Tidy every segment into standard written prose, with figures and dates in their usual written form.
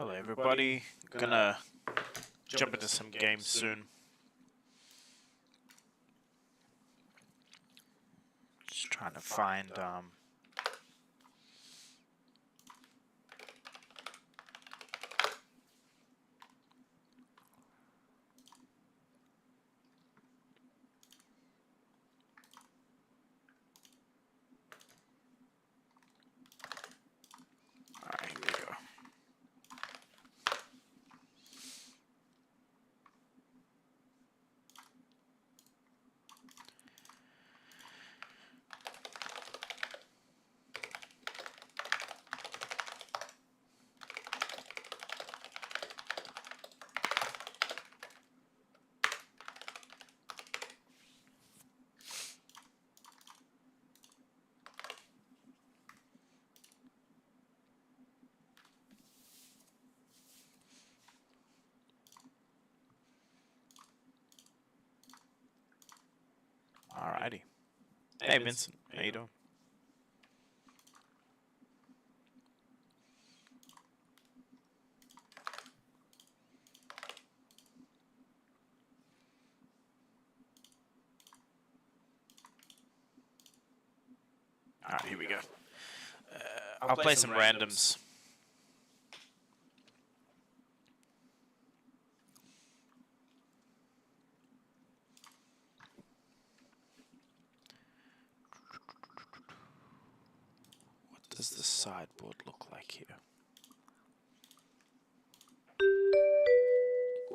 Hello everybody, gonna jump into some games soon. Just trying to find alright, here we go. Alrighty. Hey Vincent, how you doing? Alright, here we go. I'll play some randoms. What does the sideboard look like here?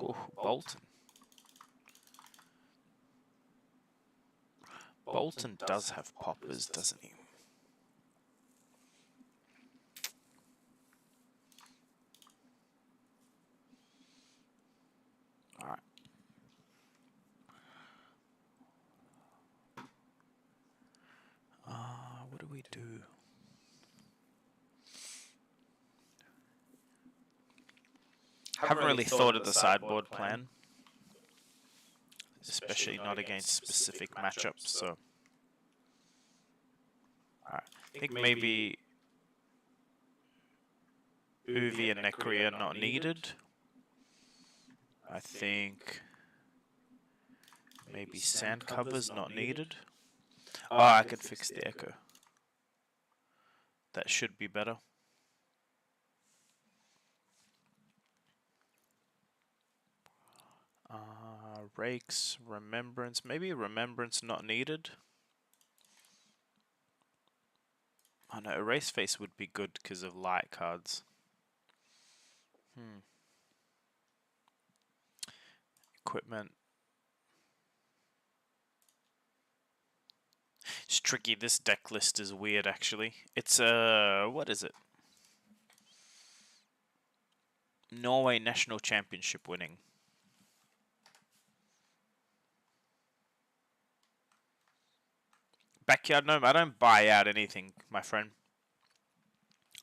Oh, Bolton. Bolton does have poppers, doesn't he? Alright. What do we do? Haven't really thought of the sideboard plan. Especially not against specific matchups, so... Alright. I think maybe... Uvi and Necri are not needed. I think... Maybe Sand Cover's not needed. Oh, I could fix the Echo. That should be better. Rakes, Remembrance. Maybe Remembrance not needed. Oh no, Erase Face would be good because of light cards. Equipment. It's tricky. This deck list is weird actually. It's what is it? Norway National Championship winning. Backyard Gnome, I don't buy out anything, my friend.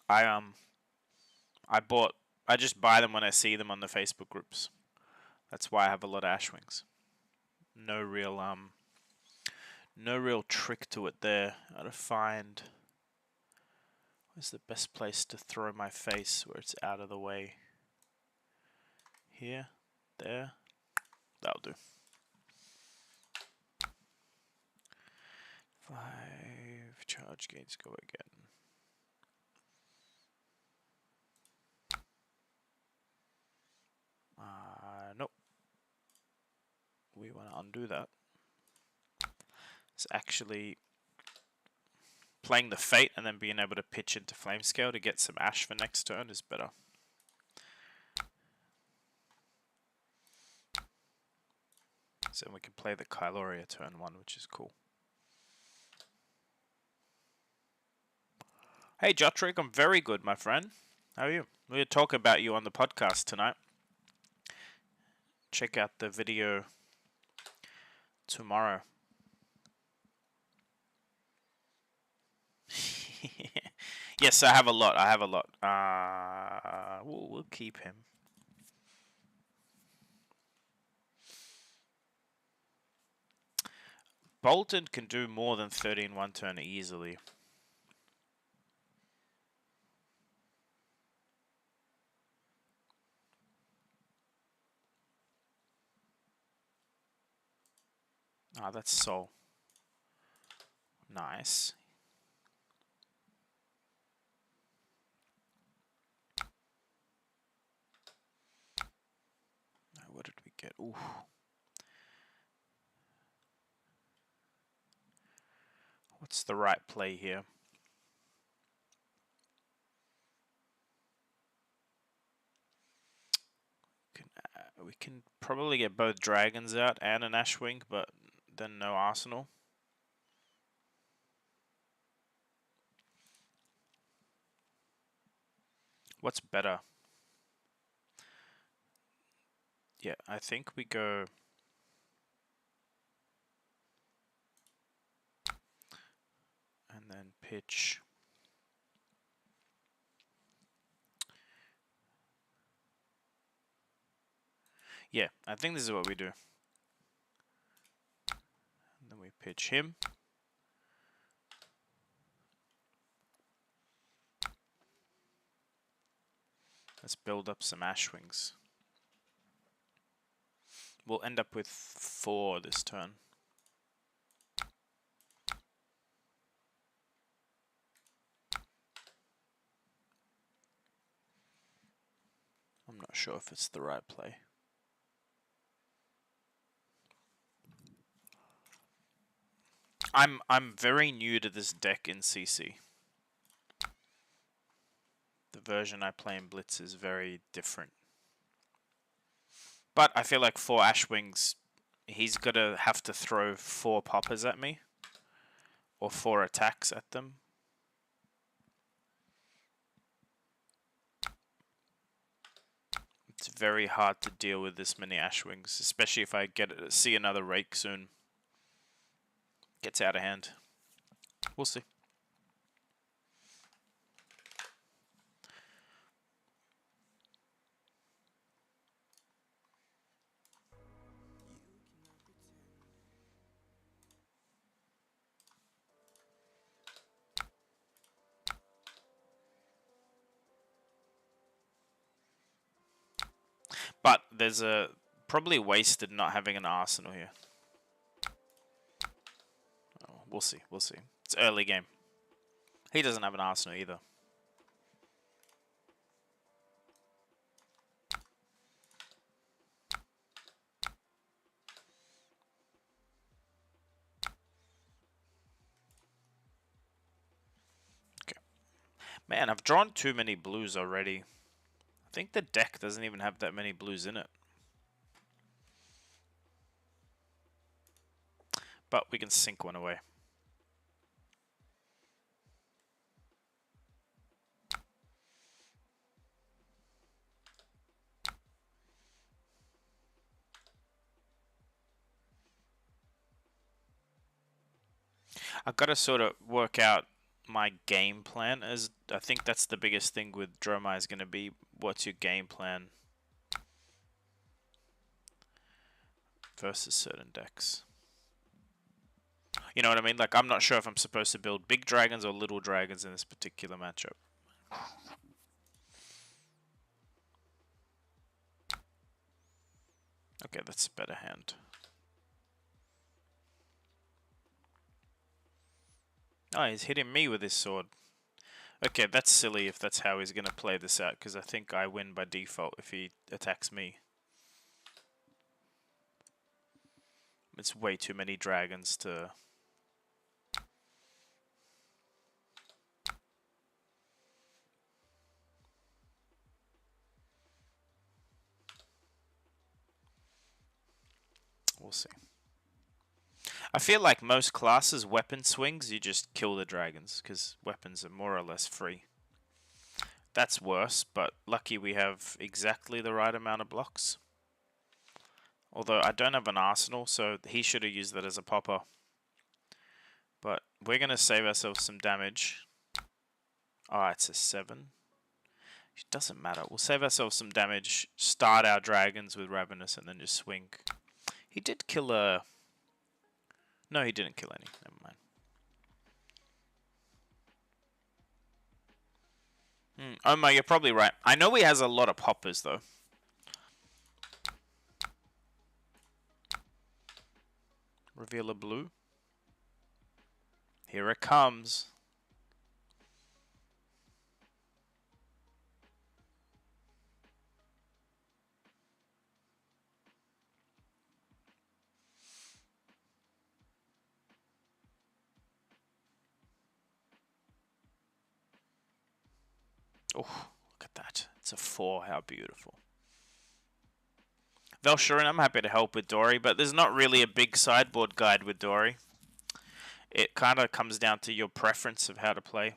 I just buy them when I see them on the Facebook groups. That's why I have a lot of Ashwings. No real trick to it there. I gotta find where's the best place to throw my face where it's out of the way. Here, there. That'll do. 5 charge gates go again. Nope. We want to undo that. It's actually playing the Fate and then being able to pitch into Flamescale to get some Ash for next turn is better. So we can play the Kyloria turn 1, which is cool. Hey Jotrick, I'm very good, my friend. How are you? We'll talk about you on the podcast tonight. Check out the video tomorrow. Yes, I have a lot. We'll keep him. Bolton can do more than 30 in one turn easily. Ah, that's so nice. What did we get? Ooh. What's the right play here? We can probably get both dragons out and an Ashwing, but then no arsenal. What's better? Yeah, I think we go... and then pitch... Yeah, I think this is what we do. And then we pitch him. Let's build up some Ashwings. We'll end up with 4 this turn. I'm not sure if it's the right play. I'm very new to this deck in CC. The version I play in Blitz is very different. But I feel like 4 Ashwings, he's gonna have to throw 4 poppers at me. Or 4 attacks at them. It's very hard to deal with this many Ashwings, especially if I see another Rake soon. Gets out of hand. We'll see. But there's probably wasted not having an arsenal here. Oh, we'll see. We'll see. It's early game. He doesn't have an arsenal either. Okay. Man, I've drawn too many blues already. I think the deck doesn't even have that many blues in it. But we can sink one away. I've got to sort of work out my game plan. As I think that's the biggest thing with Dromai is going to be, what's your game plan versus certain decks. You know what I mean? Like, I'm not sure if I'm supposed to build big dragons or little dragons in this particular matchup. Okay, that's a better hand. Oh, he's hitting me with his sword. Okay, that's silly if that's how he's going to play this out, because I think I win by default if he attacks me. It's way too many dragons to... We'll see. I feel like most classes, weapon swings, you just kill the dragons, because weapons are more or less free. That's worse, but lucky we have exactly the right amount of blocks. Although I don't have an arsenal, so he should have used that as a popper. But we're going to save ourselves some damage. Oh, it's a 7. It doesn't matter. We'll save ourselves some damage, start our dragons with Ravenous, and then just swing. He did kill a... No, he didn't kill any. Never mind. Omar, you're probably right. I know he has a lot of poppers, though. Reveal a blue. Here it comes. Oh, look at that. It's a 4. How beautiful. Velsharin, I'm happy to help with Dory, but there's not really a big sideboard guide with Dory. It kind of comes down to your preference of how to play.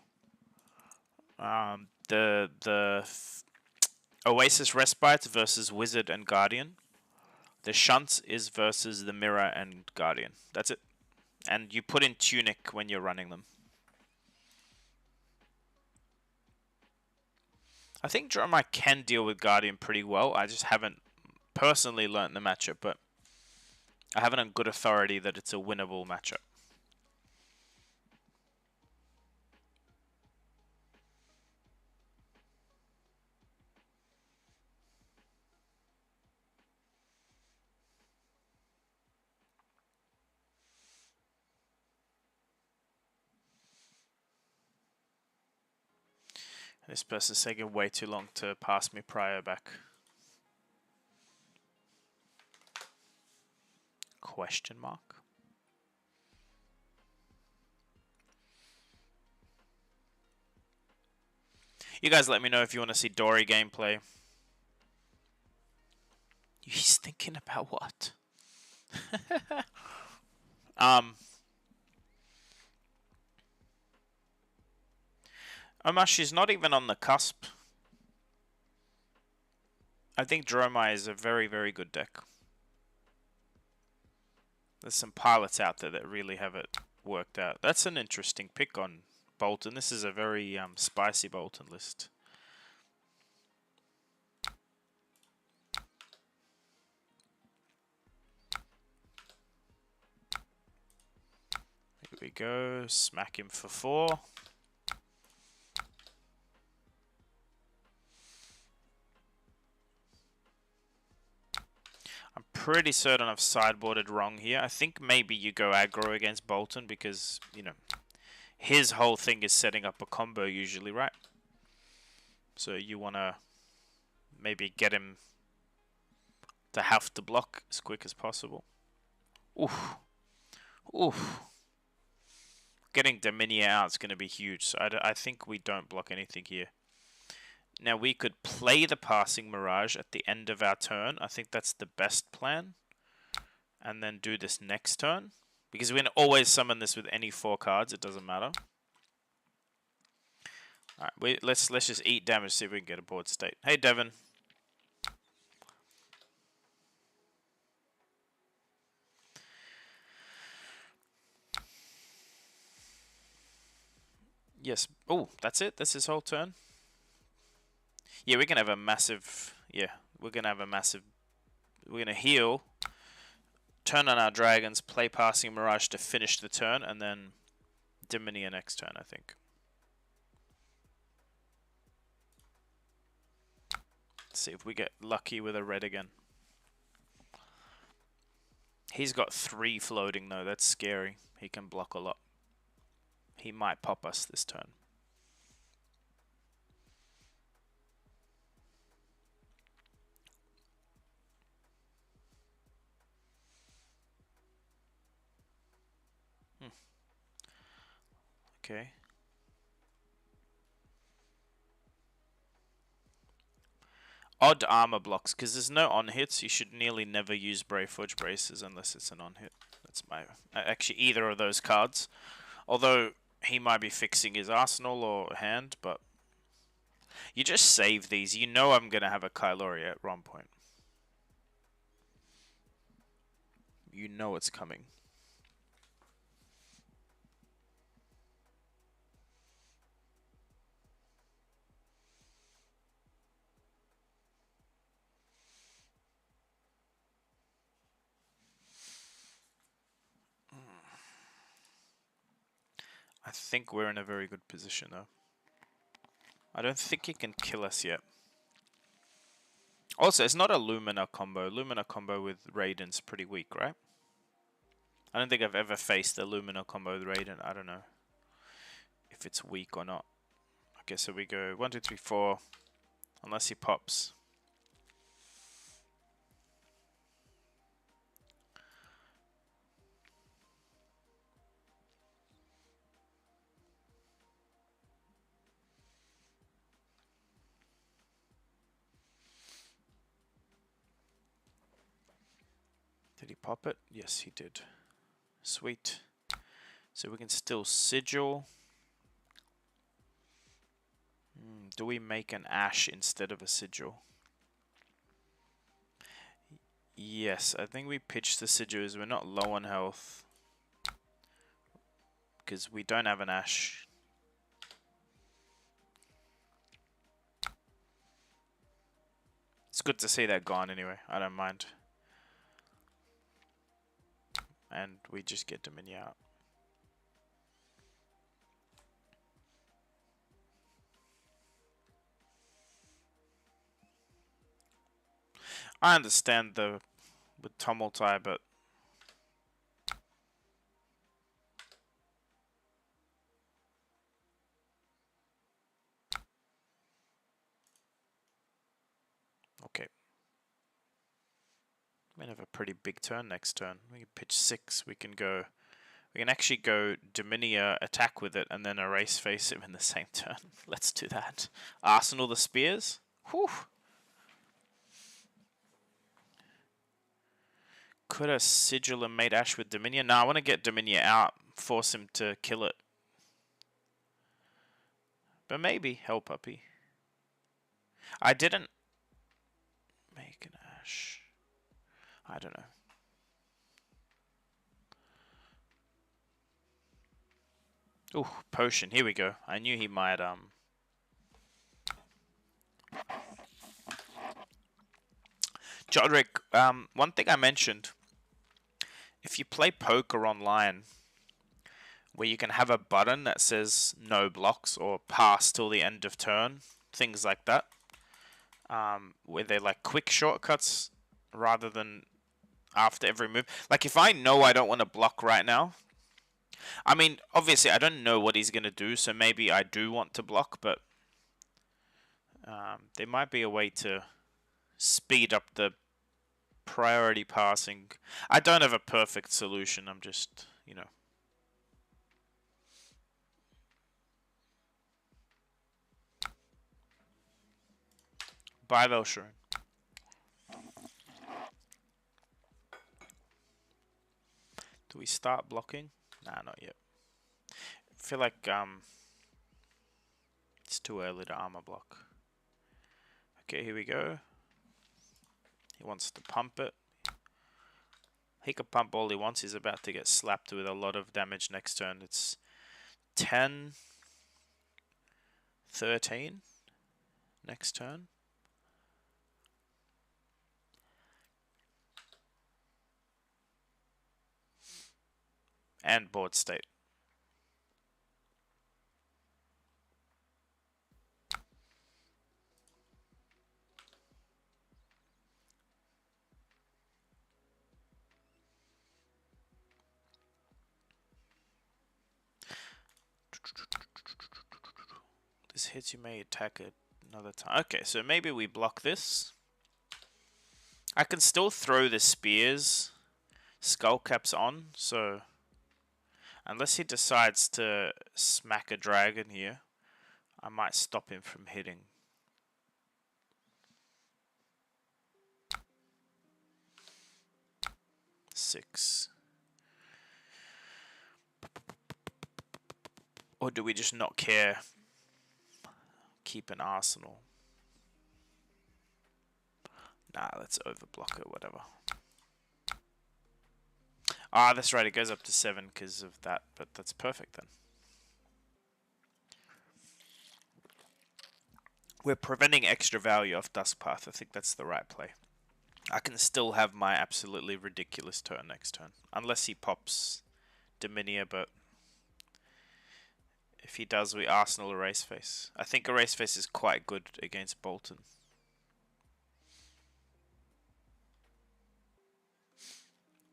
The Oasis Respite versus Wizard and Guardian. The Shunt is versus the Mirror and Guardian. That's it. And you put in Tunic when you're running them. I think Dromai can deal with Guardian pretty well. I just haven't personally learnt the matchup, but I have it on good authority that it's a winnable matchup. This person's taking way too long to pass me prior back. Question mark? You guys let me know if you want to see Dory gameplay. He's thinking about what? Omar, she's not even on the cusp. I think Dromai is a very, very good deck. There's some pilots out there that really have it worked out. That's an interesting pick on Boltyn. This is a very spicy Boltyn list. Here we go. Smack him for 4. I'm pretty certain I've sideboarded wrong here. I think maybe you go aggro against Boltyn because, you know, his whole thing is setting up a combo usually, right? So you want to maybe get him to have to block as quick as possible. Oof. Oof. Getting Dominia out is going to be huge, so I think we don't block anything here. Now we could play the Passing Mirage at the end of our turn. I think that's the best plan. And then do this next turn. Because we can always summon this with any 4 cards, it doesn't matter. Alright, let's just eat damage, see if we can get a board state. Hey Devin. Yes. Oh, that's it? That's his whole turn? Yeah, we're going to have a massive... Yeah, we're going to have a massive... We're going to heal, turn on our dragons, play Passing Mirage to finish the turn, and then Dominia next turn, I think. Let's see if we get lucky with a red again. He's got 3 floating, though. That's scary. He can block a lot. He might pop us this turn. Okay. Odd armor blocks, because there's no on-hits. You should nearly never use Brave Forge Braces unless it's an on-hit. That's my... Actually, either of those cards. Although, he might be fixing his arsenal or hand, but... You just save these. You know I'm going to have a Kylori at one point. You know it's coming. I think we're in a very good position, though. I don't think he can kill us yet. Also, it's not a Lumina combo. Lumina combo with Raiden's pretty weak, right? I don't think I've ever faced the Lumina combo with Raiden. I don't know if it's weak or not. Okay, so we go 1, 2, 3, 4. Unless he pops. Did he pop it? Yes, he did. Sweet. So we can still sigil. Do we make an ash instead of a sigil? Yes, I think we pitch the sigils. We're not low on health. Because we don't have an ash. It's good to see that gone anyway. I don't mind. And we just get Dominion out. I understand the with Tumultai, but okay. We have a pretty big turn next turn. We can pitch 6. We can actually go Dominia, attack with it, and then erase face him in the same turn. Let's do that. Arsenal the spears. Whew. Could a sigil and made ash with Dominia? No, I want to get Dominia out, force him to kill it. But maybe Hell Puppy. I didn't make an ash. I don't know. Ooh, potion. Here we go. I knew he might Jodrick, one thing I mentioned, if you play poker online, where you can have a button that says no blocks or pass till the end of turn, things like that, where they're like quick shortcuts rather than after every move. Like if I know I don't want to block right now, I mean, obviously I don't know what he's going to do, so maybe I do want to block, but there might be a way to speed up the priority passing. I don't have a perfect solution. I'm just, you know. Bye, Velshroon. Do we start blocking? Nah, not yet. I feel like it's too early to armor block. Okay, here we go. He wants to pump it. He can pump all he wants. He's about to get slapped with a lot of damage next turn. It's 10, 13 next turn. And board state. This hits, you may attack it another time. Okay, so maybe we block this. I can still throw the spears. Skull caps on, so unless he decides to smack a dragon here, I might stop him from hitting. Six. Or do we just not care? Keep an arsenal. Nah, let's overblock it, whatever. Ah, that's right, it goes up to 7 because of that, but that's perfect then. We're preventing extra value off Duskpath. I think that's the right play. I can still have my absolutely ridiculous turn next turn. Unless he pops Dominia, but if he does, we Arsenal Erase Face. I think Erase Face is quite good against Bolton.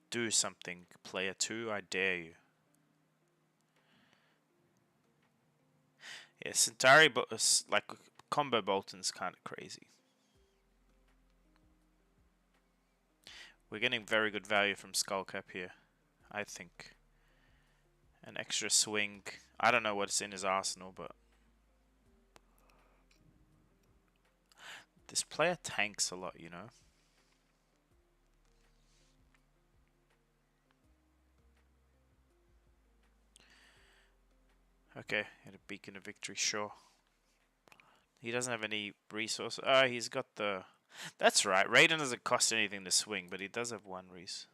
Do something, player 2, I dare you. Yeah, Centauri, but like combo Bolton's kind of crazy. We're getting very good value from Skullcap here, I think. An extra swing. I don't know what's in his arsenal, but this player tanks a lot, you know. Okay, and a beacon of victory, sure. He doesn't have any resources. Oh, he's got the... That's right. Raiden doesn't cost anything to swing, but he does have one res.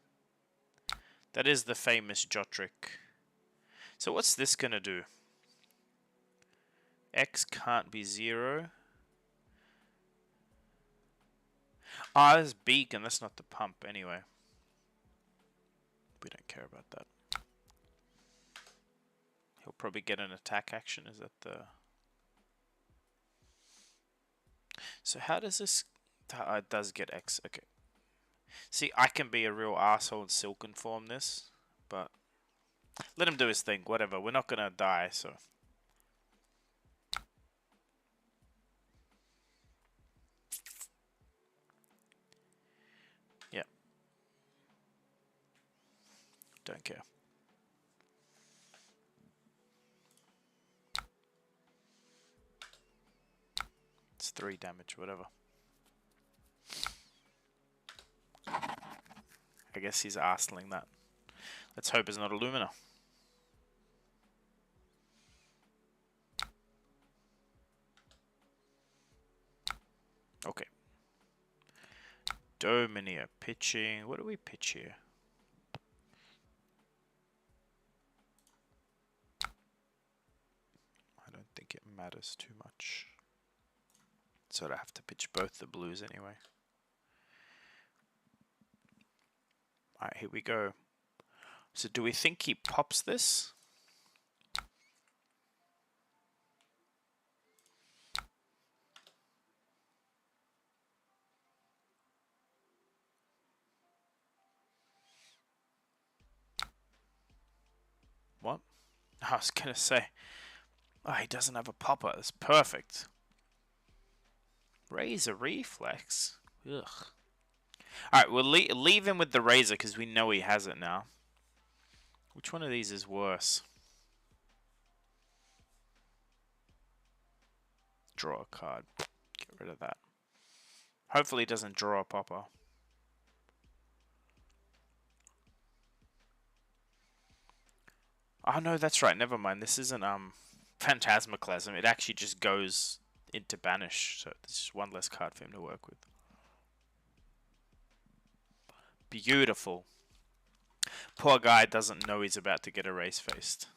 That is the famous Jotrick. So what's this going to do? X can't be 0. Ah, this beacon. That's not the pump anyway. We don't care about that. He'll probably get an attack action. Is that the... So how does this... it does get X. Okay. See, I can be a real asshole and Silken form this, but let him do his thing. Whatever. We're not gonna die, so. Yeah. Don't care. It's 3 damage, whatever. I guess he's arseling that. Let's hope it's not a Lumina. Okay. Dominia pitching. What do we pitch here? I don't think it matters too much. So I have to pitch both the blues anyway. Alright, here we go. So do we think he pops this? What? I was gonna say. Oh, he doesn't have a popper. That's perfect. Razor reflex. Ugh. Alright, we'll leave him with the razor because we know he has it now. Which one of these is worse? Draw a card. Get rid of that. Hopefully he doesn't draw a popper. Oh no, that's right. Never mind. This isn't Phantasmaclasm. It actually just goes into banish. So there's just one less card for him to work with. Beautiful. Poor guy doesn't know he's about to get erase-faced.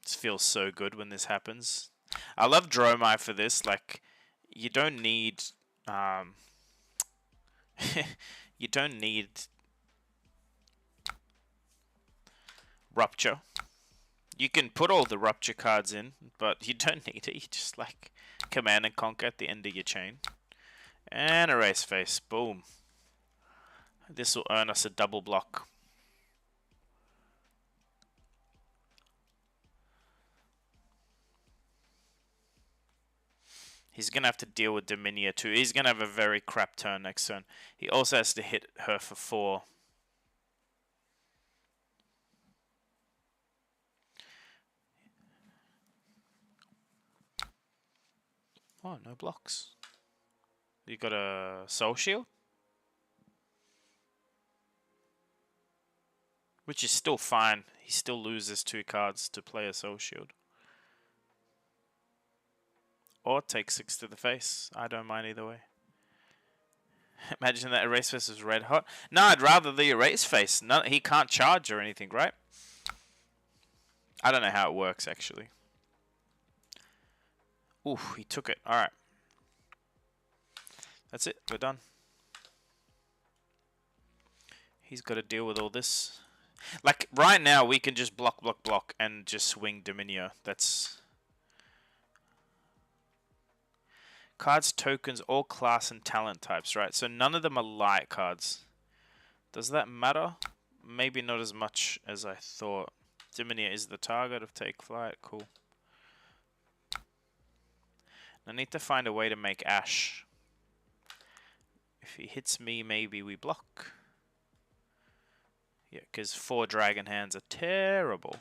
This feels so good when this happens. I love Dromai for this. Like, you don't need... you don't need... Rupture. You can put all the Rupture cards in, but you don't need it. You just, like, Command and Conquer at the end of your chain. And erase face. Boom. This will earn us a double block. He's going to have to deal with Dominia too. He's going to have a very crap turn next turn. He also has to hit her for 4. Oh, no blocks. You got a Soul Shield? Which is still fine. He still loses 2 cards to play a Soul Shield. Or take 6 to the face. I don't mind either way. Imagine that erase face is red hot. No, I'd rather the erase face. No, he can't charge or anything, right? I don't know how it works, actually. Ooh, he took it. Alright. That's it. We're done. He's got to deal with all this. Like, right now, we can just block, block, block, and just swing Dominia. That's... Cards, tokens, all class and talent types, right? So none of them are light cards. Does that matter? Maybe not as much as I thought. Diminia is the target of Take Flight. Cool. I need to find a way to make Ash. If he hits me, maybe we block. Yeah, because 4 dragon hands are terrible.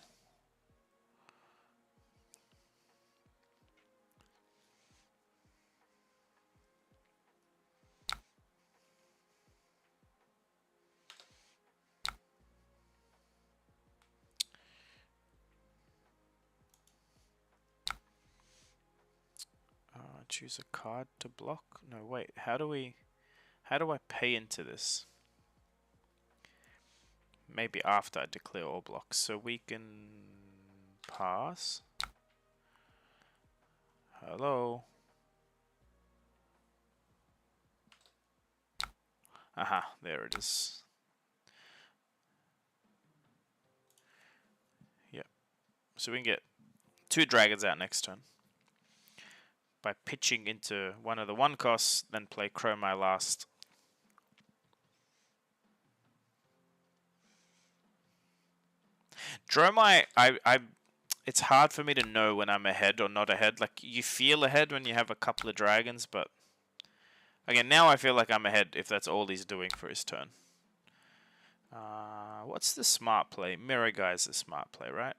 Choose a card to block. No, wait. How do I pay into this? Maybe after I declare all blocks. So we can pass. Hello. Aha, there it is. Yep. So we can get 2 dragons out next turn by pitching into one of the 1 costs, then play Dromai last. Dromai, it's hard for me to know when I'm ahead or not ahead. Like, you feel ahead when you have a couple of dragons, but again, now I feel like I'm ahead if that's all he's doing for his turn. What's the smart play? Mirror Guy's the smart play, right?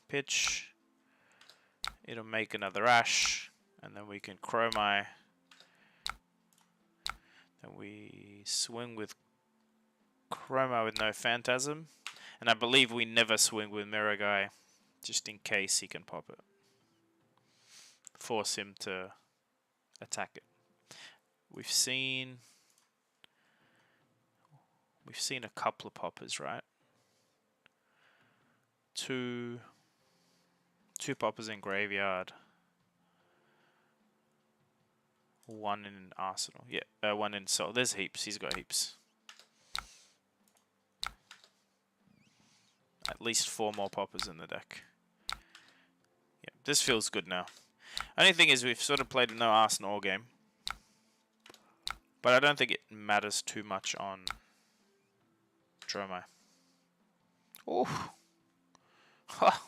Pitch. It'll make another Ash, and then we can Dromai. Then we swing with Dromai with no Phantasm. And I believe we never swing with Mirror Guy, just in case he can pop it. Force him to attack it. We've seen a couple of poppers, right? Two poppers in graveyard. 1 in arsenal. Yeah, 1 in soul. There's heaps. He's got heaps. At least 4 more poppers in the deck. Yeah, this feels good now. Only thing is we've sort of played a no arsenal all game. But I don't think it matters too much on Dromai. Oh,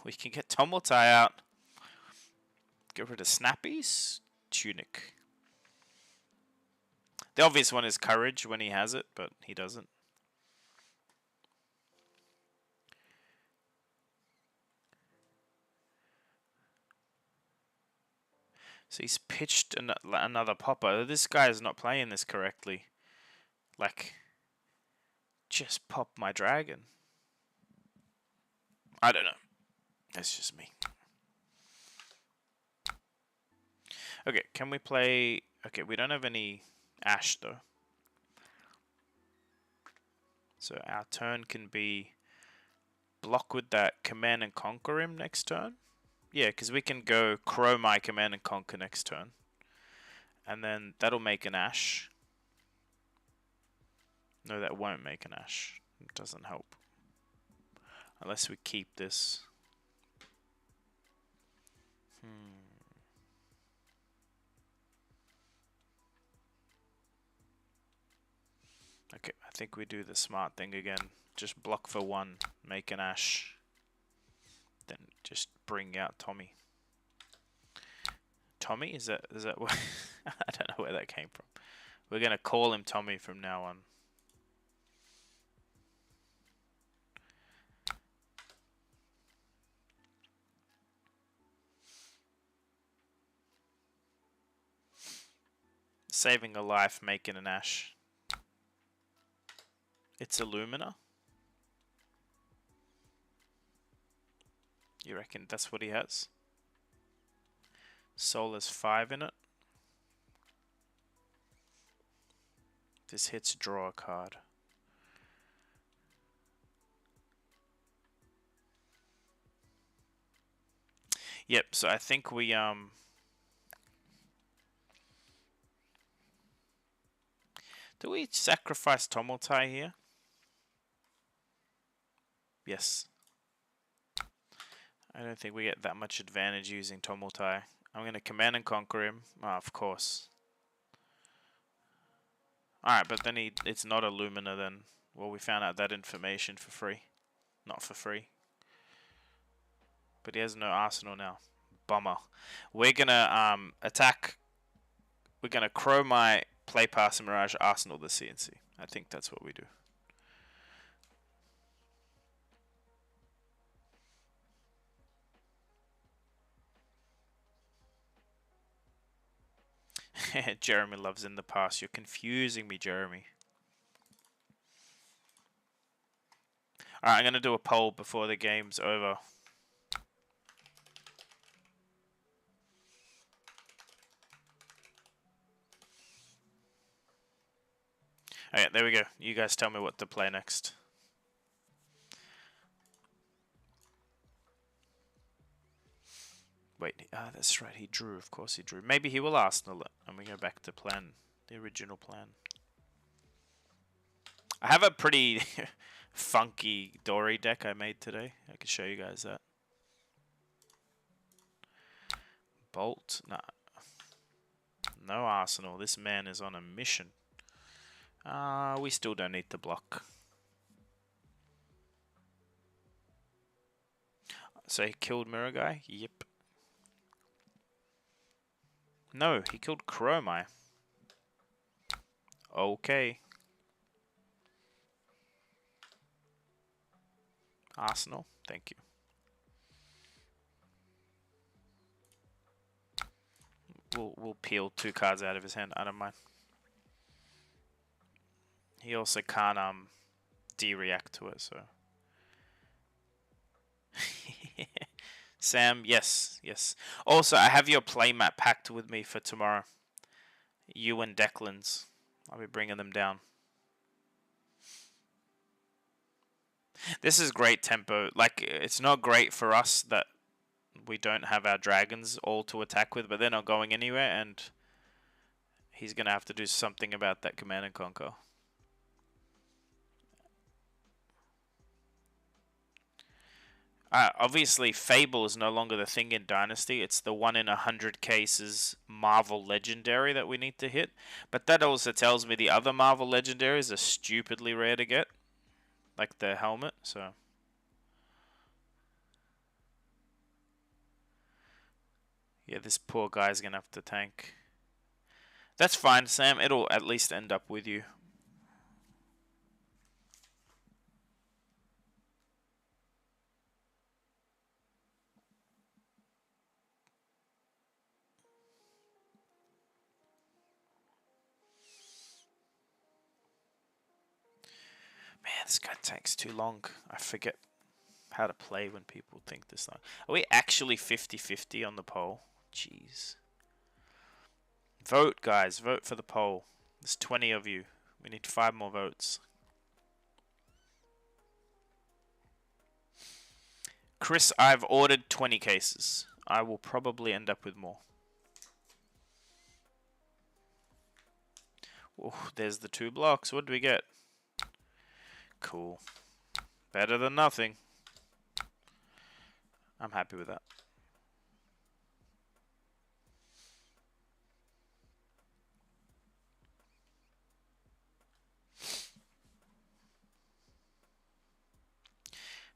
we can get Tumultai out. Get rid of Snappies. Tunic. The obvious one is Courage when he has it, but he doesn't. So he's pitched another popper. This guy is not playing this correctly. Like, just pop my dragon. I don't know. That's just me. Okay, can we play... Okay, we don't have any Ash, though. So our turn can be block with that Command and Conquer him next turn. Yeah, because we can go Dromai Command and Conquer next turn. And then that'll make an Ash. No, that won't make an Ash. It doesn't help. Unless we keep this. Okay, I think we do the smart thing again. Just block for 1, make an Ash. Then just bring out Tommy. Tommy? Is that what? I don't know where that came from. We're gonna call him Tommy from now on. Saving a life, making an Ash. It's Illumina. You reckon that's what he has? Soul has 5 in it. This hits, draw a card. Yep, so I think we do we sacrifice Tumultai here? Yes. I don't think we get that much advantage using Tumultai. I'm going to command and conquer him. Oh, of course. Alright, but then it's not a Lumina then. Well, we found out that information for free. Not for free. But he has no arsenal now. Bummer. We're going to attack. We're going to Dromai, play pass and Mirage, arsenal the CNC. I think that's what we do. Jeremy loves in the past. You're confusing me, Jeremy. Alright, I'm going to do a poll before the game's over. Okay, there we go. You guys tell me what to play next. Wait, that's right. He drew. Of course he drew. Maybe he will Arsenal it. And we go back to plan. The original plan. I have a pretty funky Dory deck I made today. I can show you guys that. Bolt. Nah. No Arsenal. This man is on a mission. We still don't need to block. So he killed Mirror Guy? Yep. No, he killed Dromai. Okay. Arsenal, thank you. We'll peel 2 cards out of his hand. I don't mind. He also can't de-react to it, so. Sam, yes. Also, I have your playmat packed with me for tomorrow. You and Declan's. I'll be bringing them down. This is great tempo. Like, it's not great for us that we don't have our dragons all to attack with, but they're not going anywhere, and he's going to have to do something about that command and conquer. Obviously, Fable is no longer the thing in Dynasty. It's the 1 in 100 cases Marvel Legendary that we need to hit. But that also tells me the other Marvel Legendaries are stupidly rare to get. Like the helmet, so. Yeah, this poor guy's going to have to tank. That's fine, Sam. It'll at least end up with you. Man, this guy takes too long. I forget how to play when people think this long. Are we actually 50-50 on the poll? Jeez. Vote, guys. Vote for the poll. There's 20 of you. We need 5 more votes. Chris, I've ordered 20 cases. I will probably end up with more. Oh, there's the 2 blocks. What do we get? Cool. Better than nothing. I'm happy with that.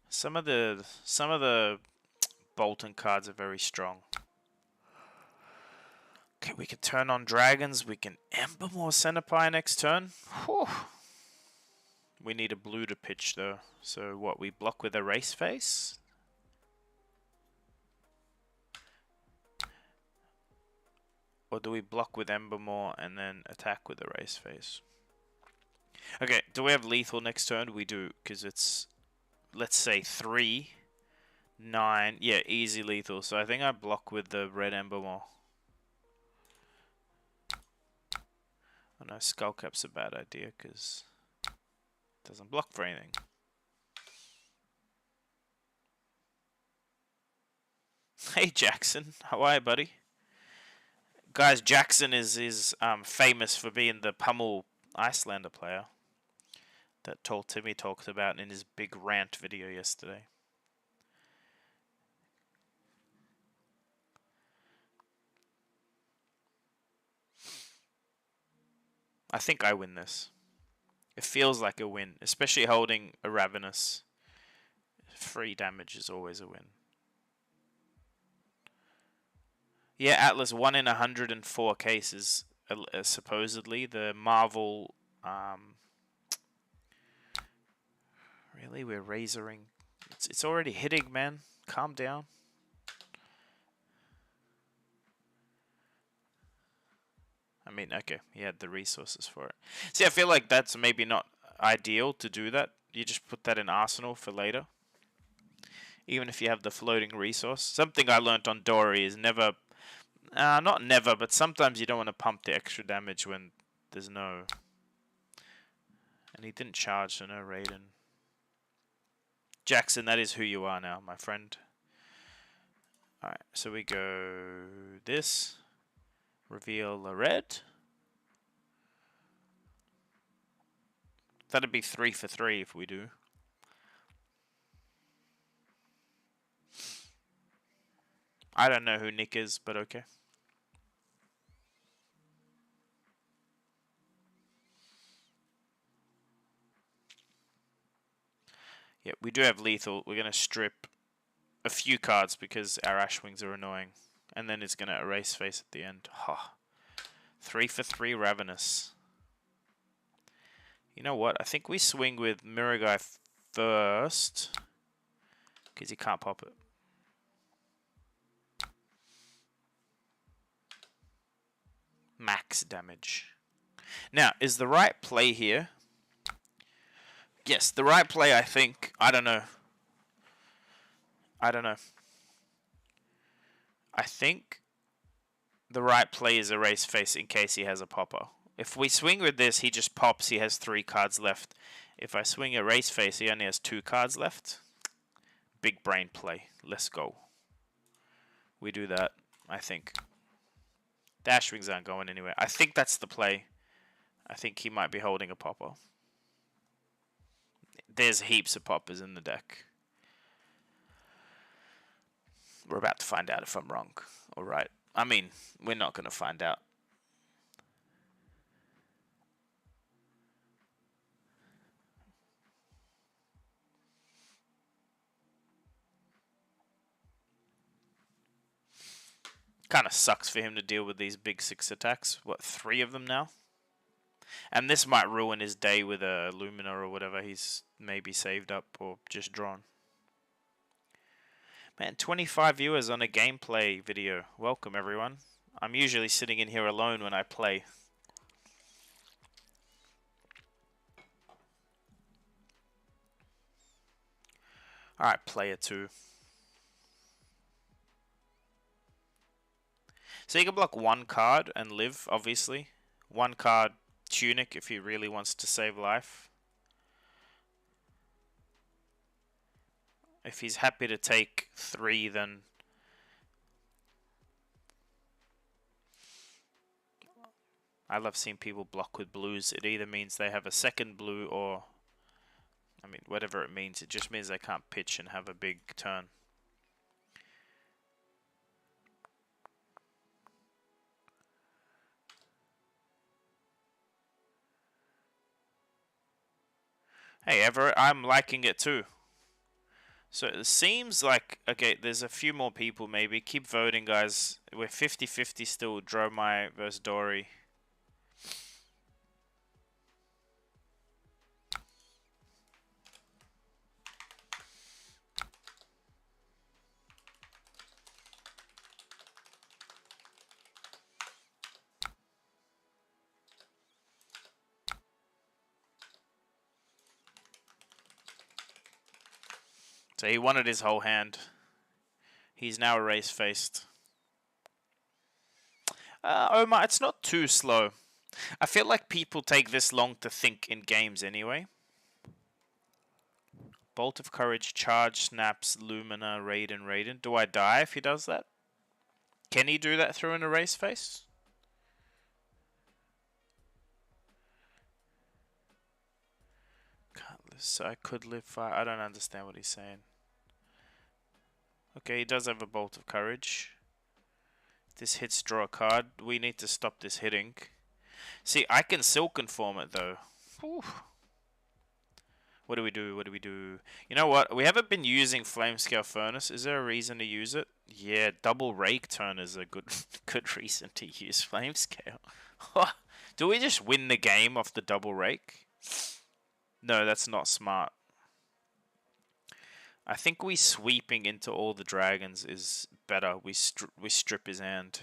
Some of the Bolton cards are very strong. Okay, we can turn on dragons. We can Embermore Centipire next turn. Whew. We need a blue to pitch though. So what, we block with a race face? Or do we block with Embermore and then attack with the race face? Okay, do we have lethal next turn? We do, because it's, let's say 3, 9. Yeah, easy lethal. So I think I block with the red Embermore. Oh no, Skullcap's a bad idea, because it doesn't block for anything. Hey Jackson, how are you, buddy? Guys, Jackson is famous for being the pummel Icelander player that Tall Timmy talked about in his big rant video yesterday. I think I win this. It feels like a win, especially holding a Ravenous. Free damage is always a win. Yeah, Atlas 1 in 104 cases, supposedly. The Marvel... really? We're razoring? It's already hitting, man. Calm down. I mean, okay, he had the resources for it. See, I feel like that's maybe not ideal to do that. You just put that in Arsenal for later. Even if you have the floating resource. Something I learnt on Dory is never... not never, but sometimes you don't want to pump the extra damage when there's no... And he didn't charge, so no Raiden. Jackson, that is who you are now, my friend. Alright, so we go this. Reveal a red. That'd be 3 for 3 if we do. I don't know who Nick is, but okay. Yep, we do have lethal. We're going to strip a few cards because our Ashwings are annoying. And then it's going to erase face at the end. Ha. 3 for 3 Ravenous. You know what? I think we swing with Mirror Guy first. Because he can't pop it. Max damage. Now, is the right play here? Yes, the right play, I think. I don't know. I think the right play is erase face in case he has a popper. If we swing with this, he just pops. He has 3 cards left. If I swing erase face, he only has 2 cards left. Big brain play. Let's go. We do that, I think. Dash wings aren't going anywhere. I think that's the play. I think he might be holding a popper. There's heaps of poppers in the deck. We're about to find out if I'm wrong or right. I mean, we're not going to find out. Kind of sucks for him to deal with these big 6 attacks. What, 3 of them now? And this might ruin his day with a Lumina or whatever he's maybe saved up or just drawn. Man, 25 viewers on a gameplay video. Welcome, everyone. I'm usually sitting in here alone when I play. Alright, player 2. So you can block 1 card and live, obviously. 1 card Tunic if he really wants to save life. If he's happy to take 3, then... I love seeing people block with blues. It either means they have a second blue or... I mean, whatever it means. It just means they can't pitch and have a big turn. Hey, Everett, I'm liking it too. So it seems like, okay, there's a few more people maybe. Keep voting, guys. We're 50-50 still, Dromai versus Dory. So he wanted his whole hand. He's now erase-faced. Omar, it's not too slow. I feel like people take this long to think in games anyway. Bolt of Courage, Charge, Snaps, Lumina, Raiden. Do I die if he does that? Can he do that through an erase face? So I could live fire. I don't understand what he's saying. Okay, he does have a Bolt of Courage. If this hits, draw a card. We need to stop this hitting. See, I can silk conform it though. Whew. What do we do? What do we do? You know what? We haven't been using flame scale furnace. Is there a reason to use it? Yeah, double rake turn is a good good reason to use flame scale. Do we just win the game off the double rake? No, that's not smart. I think we sweeping into all the dragons is better. We strip his hand.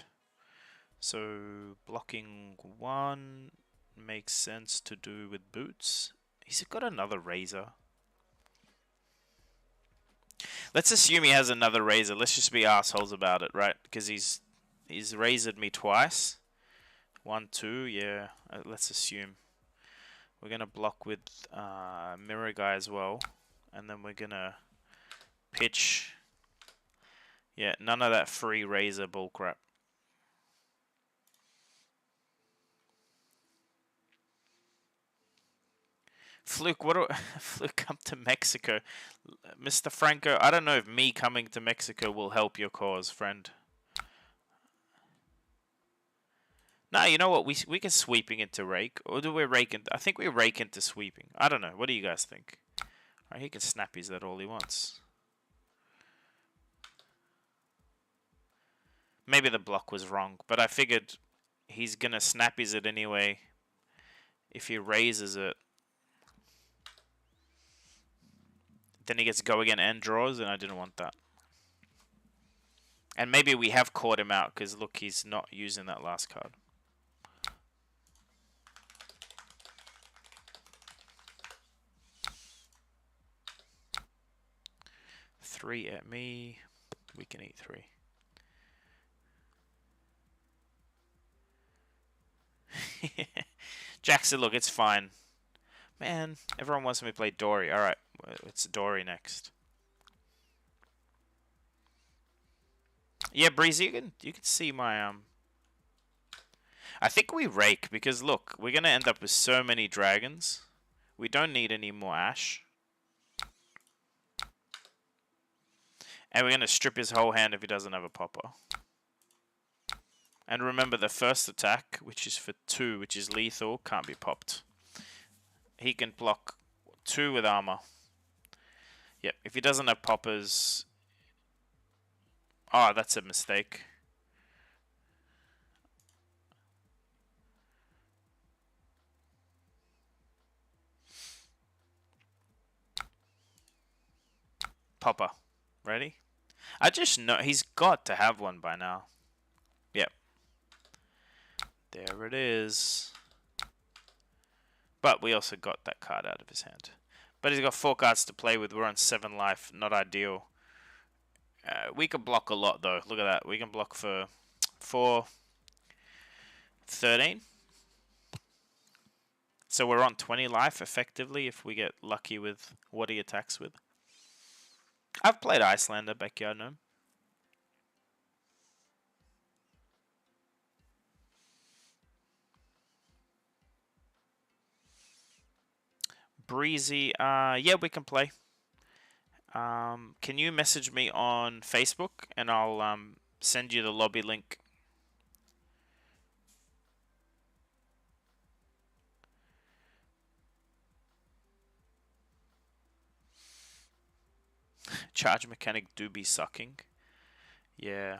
So blocking one makes sense to do with boots. He's got another razor. Let's assume he has another razor. Let's just be assholes about it, right? Because he's razored me twice. 1, 2, yeah. Let's assume. We're gonna block with mirror guy as well, and then we're gonna pitch. Yeah, none of that free razor bullcrap. Fluke, Fluke, come to Mexico. Mr. Franco, I don't know if me coming to Mexico will help your cause, friend. Nah, you know what? We can sweeping into rake. Or do we rake into... I think we rake into sweeping. I don't know. What do you guys think? Right, he can snap his that all he wants. Maybe the block was wrong, but I figured he's going to snap his it anyway. If he raises it, then he gets go again and draws, and I didn't want that. And maybe we have caught him out, because look, he's not using that last card. Three at me. We can eat 3. Jackson, look, it's fine. Man, everyone wants me to play Dory. Alright, it's Dory next. Yeah, Breezy, you can see my I think we rake because look, we're gonna end up with so many dragons. We don't need any more ash. And we're gonna strip his whole hand if he doesn't have a popper. And remember, the first attack, which is for 2, which is lethal, can't be popped. He can block 2 with armor. Yep, if he doesn't have poppers... Oh, that's a mistake. Popper. Ready? I just know he's got to have one by now. Yep. There it is. But we also got that card out of his hand. But he's got 4 cards to play with. We're on 7 life. Not ideal. We can block a lot, though. Look at that. We can block for 4, 13. So we're on 20 life, effectively, if we get lucky with what he attacks with. I've played Icelander, Backyard Gnome. Breezy, yeah, we can play. Can you message me on Facebook and I'll send you the lobby link. Charge mechanic do be sucking. Yeah.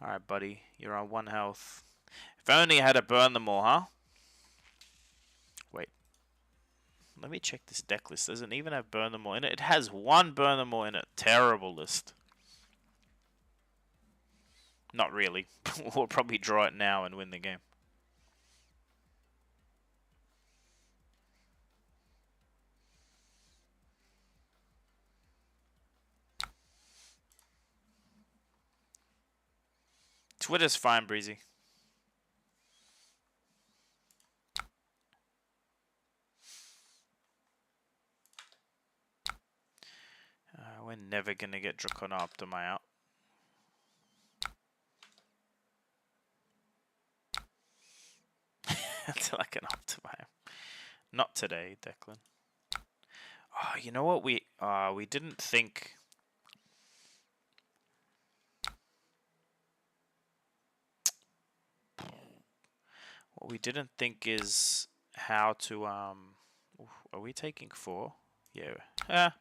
Alright, buddy. You're on 1 health. If only I had to burn them all, huh? Wait. Let me check this deck list. Does it even have burn them all in it? It has 1 burn them all in it. Terrible list. Not really. We'll probably draw it now and win the game. Twitter's fine, Breezy. We're never going to get Dracona Optima out. Until I can Optima him. Not today, Declan. Oh, you know what? We didn't think... What we didn't think is how to oof, are we taking 4? Yeah.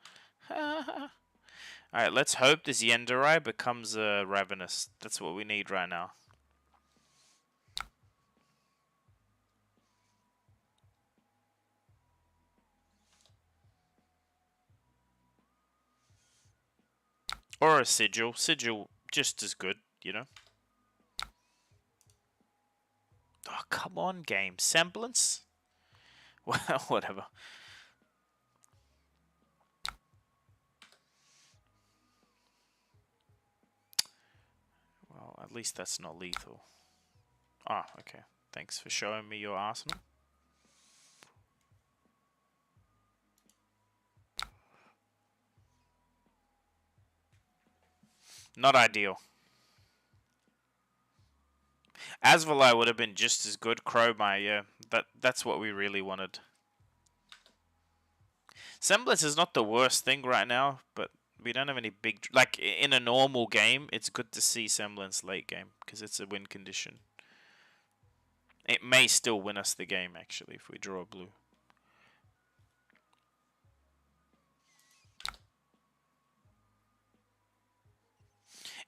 Alright, let's hope this Yenderai becomes a Ravenous. That's what we need right now. Or a Sigil. Sigil, just as good, you know? Oh, come on, game. Semblance? Well, whatever. Well, at least that's not lethal. Ah, okay. Thanks for showing me your arsenal. Not ideal. Asvalai would have been just as good. Dromai, yeah. That's what we really wanted. Semblance is not the worst thing right now, but we don't have any big... Like, in a normal game, it's good to see Semblance late game, because it's a win condition. It may still win us the game, actually, if we draw a blue.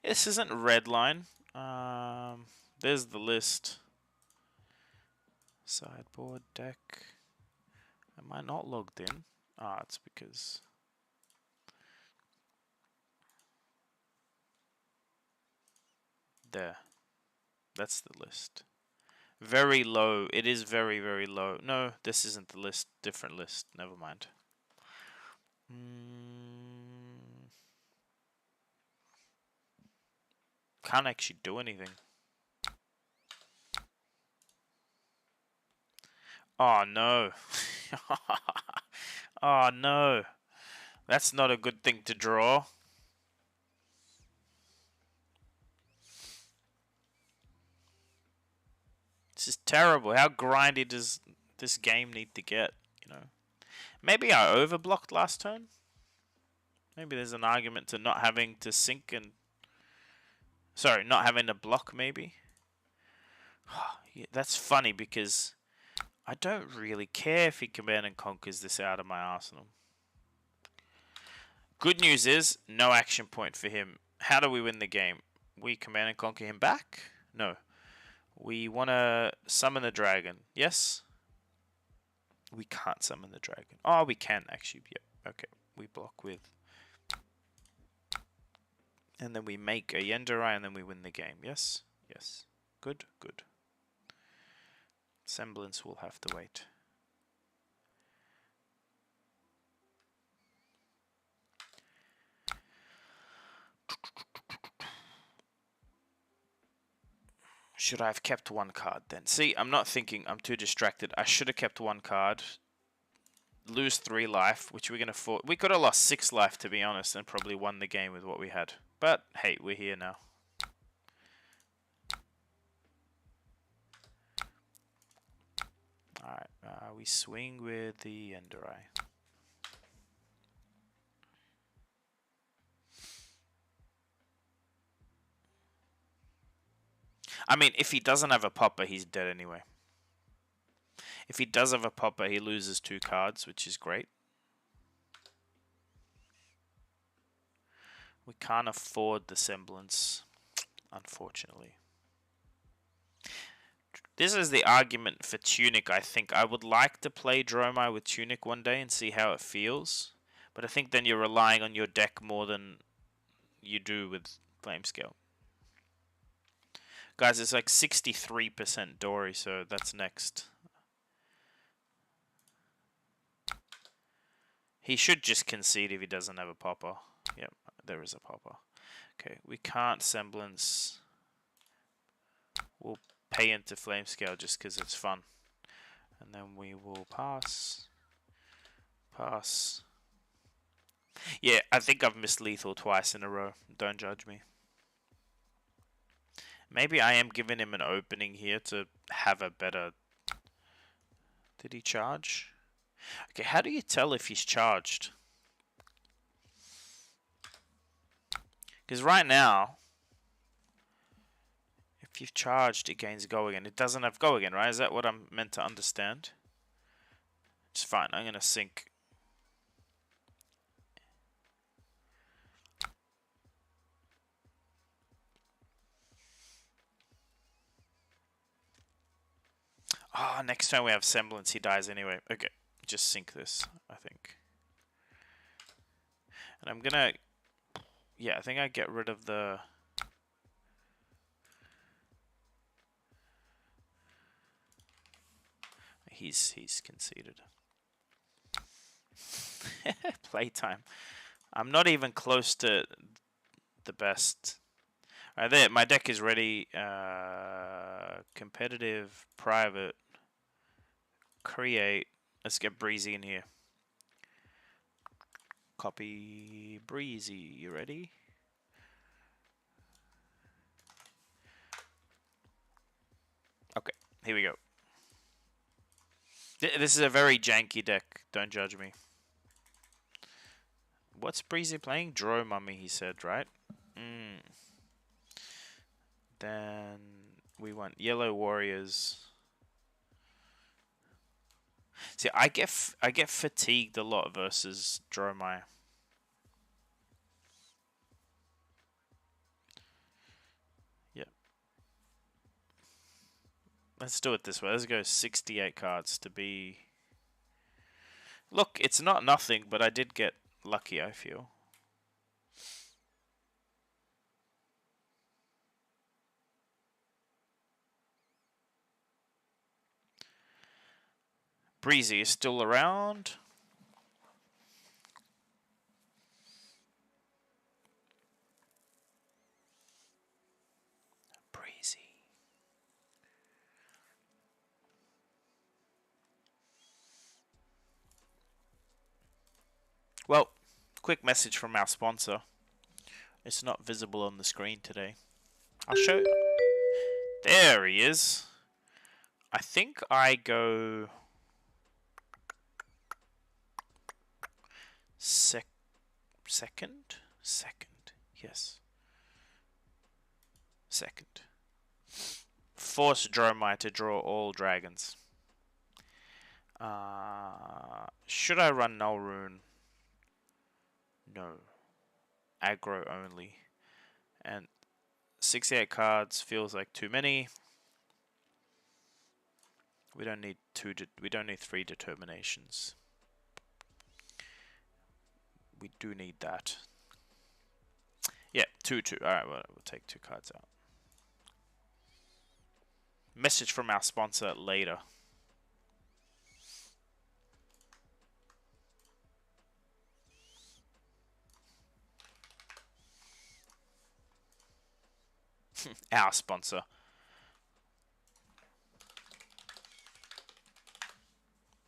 This isn't Redline. There's the list. Sideboard, deck. Am I not logged in? Ah, it's because... There. That's the list. Very low. It is very, very low. No, this isn't the list. Different list. Never mind. Can't actually do anything. Oh, no. Oh, no. That's not a good thing to draw. This is terrible. How grindy does this game need to get, you know? Maybe I overblocked last turn? Maybe there's an argument to not having to sink and... Sorry, not having to block, maybe? Yeah, that's funny because I don't really care if he command and conquers this out of my arsenal. Good news is, no action point for him. How do we win the game? We command and conquer him back? No. We want to summon the dragon. Yes? We can't summon the dragon. Oh, we can actually. Yep. Okay. We block with... And then we make a Yenderai and then we win the game. Yes? Yes. Good, good. Semblance will have to wait. Should I have kept one card then? See, I'm not thinking. I'm too distracted. I should have kept one card. Lose 3 life, which we're going to... We could have lost 6 life, to be honest, and probably won the game with what we had. But, hey, we're here now. Alright, we swing with the Enderai. I mean, if he doesn't have a popper, he's dead anyway. If he does have a popper, he loses 2 cards, which is great. We can't afford the Semblance, unfortunately. This is the argument for Tunic, I think. I would like to play Dromai with Tunic one day and see how it feels. But I think then you're relying on your deck more than you do with Flamescale. Guys, it's like 63% Dory, so that's next. He should just concede if he doesn't have a popper. Yep, there is a popper. Okay, we can't Semblance. We'll pay into Flamescale just because it's fun. And then we will pass. Pass. Yeah, I think I've missed lethal twice in a row. Don't judge me. Maybe I am giving him an opening here to have a better... Did he charge? Okay, how do you tell if he's charged? Because right now, If you've charged, it gains go again. It doesn't have go again, right? Is that what I'm meant to understand? It's fine. I'm going to sink. Ah, next time we have semblance, he dies anyway. Okay, just sink this, I think. And I'm gonna... Yeah, I think I get rid of the... He's conceded. Playtime. I'm not even close to the best. Alright, there. My deck is ready. Competitive, private, create. Let's get Breezy in here. Copy Breezy. You ready? Okay, here we go. This is a very janky deck. Don't judge me. What's Breezy playing? Dromai, he said, right? Then we want Yellow Warriors. See, I get fatigued a lot versus Dromai. Yep. Let's do it this way. Let's go 68 cards to be... Look, it's not nothing, but I did get lucky, I feel. Breezy is still around. Breezy. Well, quick message from our sponsor. It's not visible on the screen today. I'll show you. There he is. I think I go... Second? Yes. Second. Force Dromai to draw all dragons. Should I run Null Rune? No. Aggro only. And 68 cards feels like too many. We don't need we don't need 3 determinations. We do need that. Yeah, 2/2. Alright, we'll take 2 cards out. Message from our sponsor later. Our sponsor.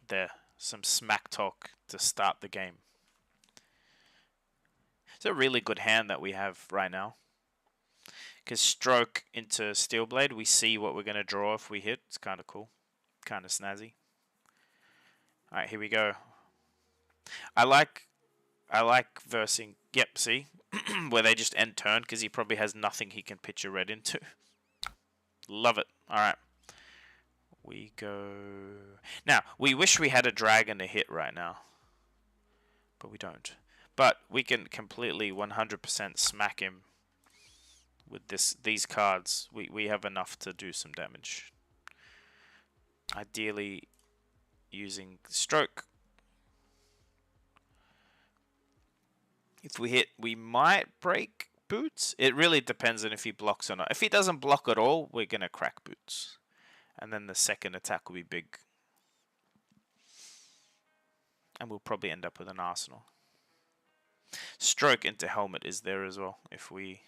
There. Some smack talk to start the game. It's a really good hand that we have right now. Because stroke into Steelblade, we see what we're going to draw if we hit. It's kind of cool. Kind of snazzy. Alright, here we go. I like versing... Yep, see? Where they just end turn, because he probably has nothing he can pitch a red into. Love it. Alright. We go... Now, we wish we had a dragon to hit right now. But we don't. But we can completely 100% smack him with these cards. We have enough to do some damage. Ideally using stroke. If we hit, we might break boots. It really depends on if he blocks or not. If he doesn't block at all, we're going to crack boots. And then the second attack will be big. And we'll probably end up with an arsenal. Stroke into helmet is there as well. If we...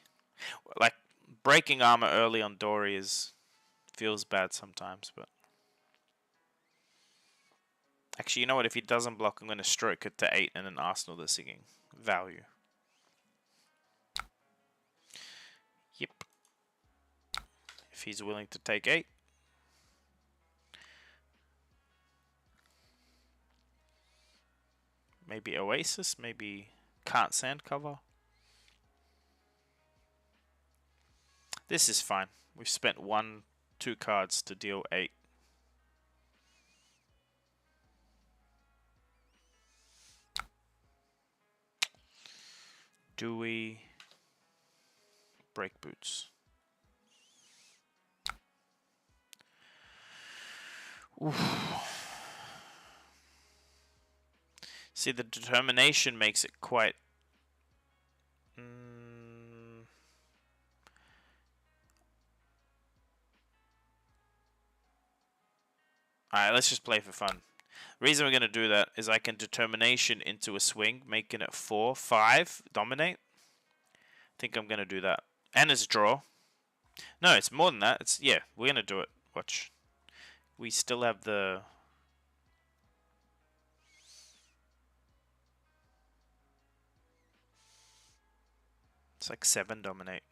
Like, breaking armor early on Dory feels bad sometimes, but... Actually, you know what? If he doesn't block, I'm going to stroke it to 8 and then arsenal the singing value. Yep. If he's willing to take 8. Maybe Oasis, maybe Can't Sand cover. This is fine. We've spent 2 cards to deal 8. Do we break boots? Oof. See, the determination makes it quite... Alright, let's just play for fun. The reason we're going to do that is I can determination into a swing, making it 4, 5, dominate. I think I'm going to do that. And it's a draw. No, it's more than that. It's yeah, we're going to do it. Watch. We still have the... It's like 7 dominate.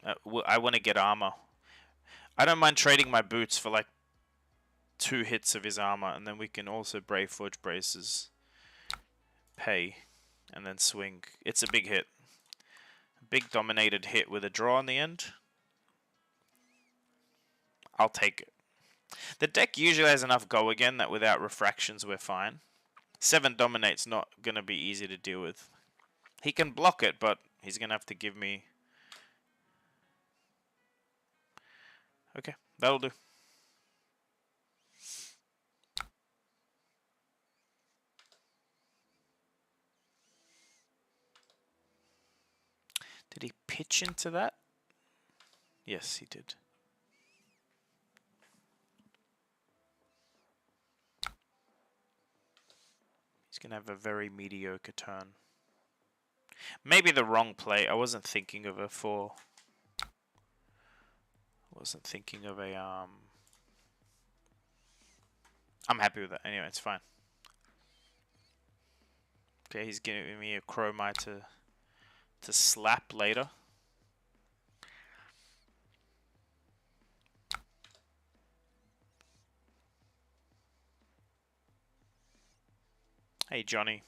I want to get armor. I don't mind trading my boots for like 2 hits of his armor, and then we can also Brave Forge Braces, pay, and then swing. It's a big hit. A big dominated hit with a draw on the end. I'll take it. The deck usually has enough go again that without refractions we're fine. 7 dominate's not going to be easy to deal with. He can block it, but he's going to have to give me... Okay, that'll do. Did he pitch into that? Yes, he did. He's going to have a very mediocre turn. Maybe the wrong play. I wasn't thinking of a 4. I wasn't thinking of a... I'm happy with that. Anyway, it's fine. Okay, he's giving me a Dromai to slap later. Hey, Johnny.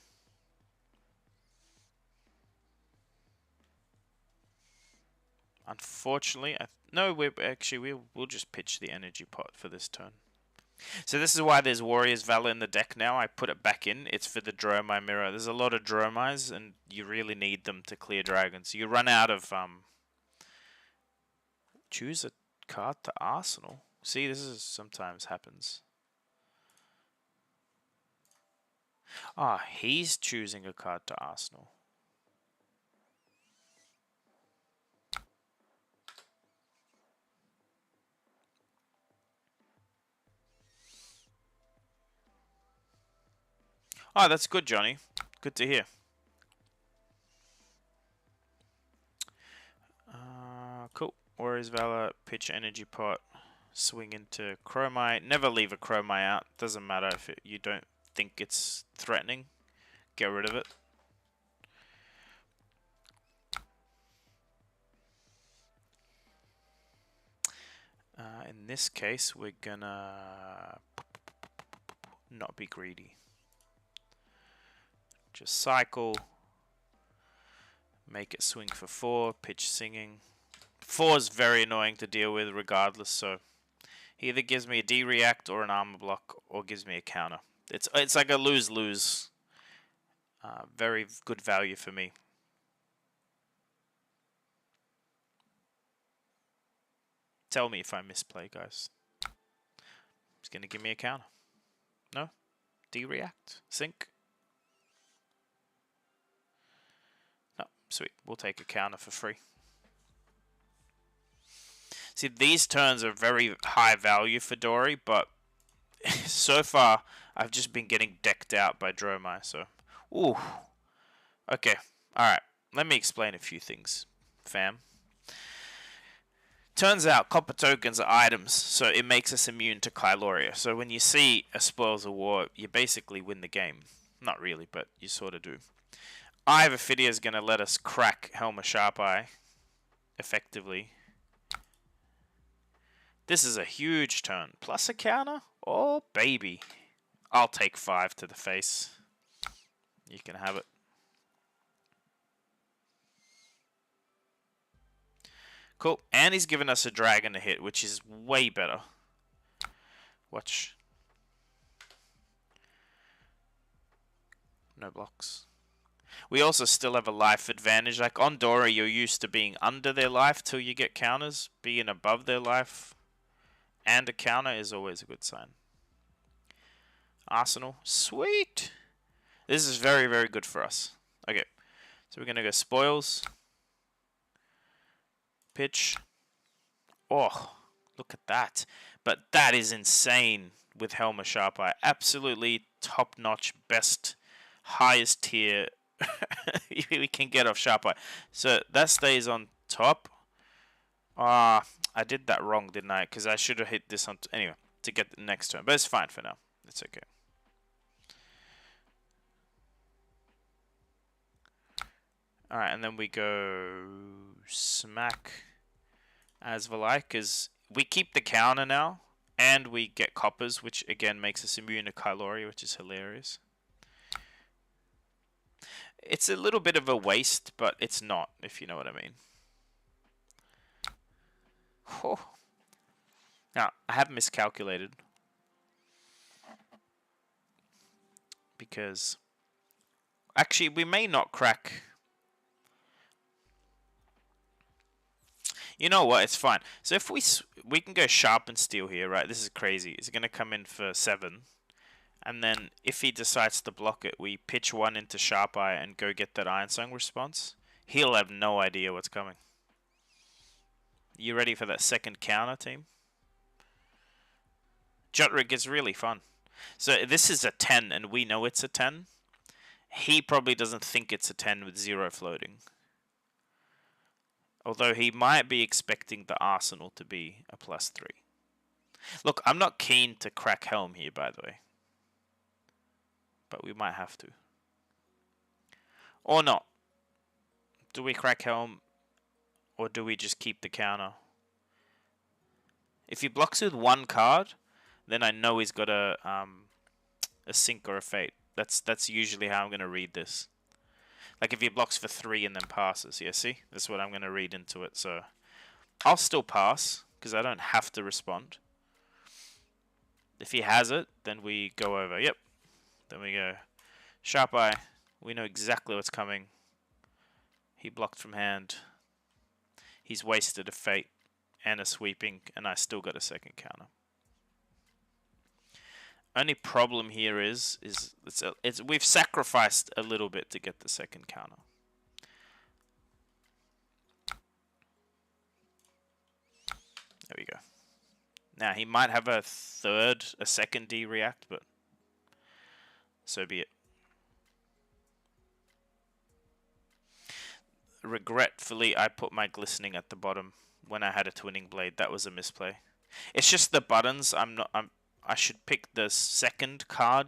Unfortunately, no, we'll just pitch the energy pot for this turn. So this is why there's Warrior's Valor in the deck now. I put it back in. It's for the Dromai mirror. There's a lot of Dromais, and you really need them to clear dragons. You run out of... Choose a card to Arsenal. See, this is sometimes happens. Ah, he's choosing a card to Arsenal. Oh, that's good, Johnny. Good to hear. Cool. Warrior's Valor, pitch energy pot, swing into Dromai. Never leave a Dromai out. Doesn't matter if you don't think it's threatening. Get rid of it. In this case, we're gonna not be greedy. Just cycle. Make it swing for 4. Pitch singing. 4 is very annoying to deal with regardless, so he either gives me a D-react or an armor block or gives me a counter. It's like a lose-lose. Very good value for me. Tell me if I misplay, guys. He's going to give me a counter. No? D-react? Sync? No. Sweet. We'll take a counter for free. See, these turns are very high value for Dory, but so far, I've just been getting decked out by Dromai, so... Ooh. Okay. Alright. Let me explain a few things, fam. Turns out copper tokens are items, so it makes us immune to Kyloria. So when you see a Spoils of War, you basically win the game. Not really, but you sort of do. Eye of Ophidia is going to let us crack Helma Sharp Eye effectively. This is a huge turn. Plus a counter? Oh, baby. I'll take 5 to the face. You can have it. Cool. And he's given us a dragon to hit, which is way better. Watch. No blocks. We also still have a life advantage. Like on Dora, you're used to being under their life till you get counters. Being above their life and a counter is always a good sign. Arsenal. Sweet. This is very, very good for us. Okay. So we're going to go spoils. Pitch. Oh, look at that. But that is insane with Helma Sharp Eye. Absolutely top-notch, best, highest tier we can get off Sharp Eye. So that stays on top. I did that wrong, didn't I? Because I should have hit this on... Anyway, to get the next turn. But it's fine for now. It's okay. Alright, and then we go smack Asvalai, because we keep the counter now, and we get coppers, which again makes us immune to Kylori, which is hilarious. It's a little bit of a waste, but it's not, if you know what I mean. Oh. Now, I have miscalculated. Because... Actually, we may not crack... You know what? It's fine. So if we can go sharp and steel here, right? This is crazy. He's going to come in for 7. And then if he decides to block it, we pitch 1 into Sharp Eye and go get that Iron Song response. He'll have no idea what's coming. You ready for that second counter, team? Jutrig is really fun. So this is a 10 and we know it's a 10. He probably doesn't think it's a 10 with 0 floating. Although he might be expecting the Arsenal to be a +3. Look, I'm not keen to crack Helm here, by the way. But we might have to. Or not. Do we crack Helm? Or do we just keep the counter? If he blocks with 1 card, then I know he's got a Sync or a Fate. That's usually how I'm going to read this. Like if he blocks for 3 and then passes. Yeah, see? That's what I'm going to read into it. So I'll still pass because I don't have to respond. If he has it, then we go over. Yep. Then we go Sharp Eye. We know exactly what's coming. He blocked from hand. He's wasted a Fate and a sweeping, and I still got a second counter. Only problem here is we've sacrificed a little bit to get the second counter. There we go. Now he might have a second D react, but so be it. Regretfully, I put my glistening at the bottom when I had a twinning blade. That was a misplay. It's just the buttons. I should pick the second card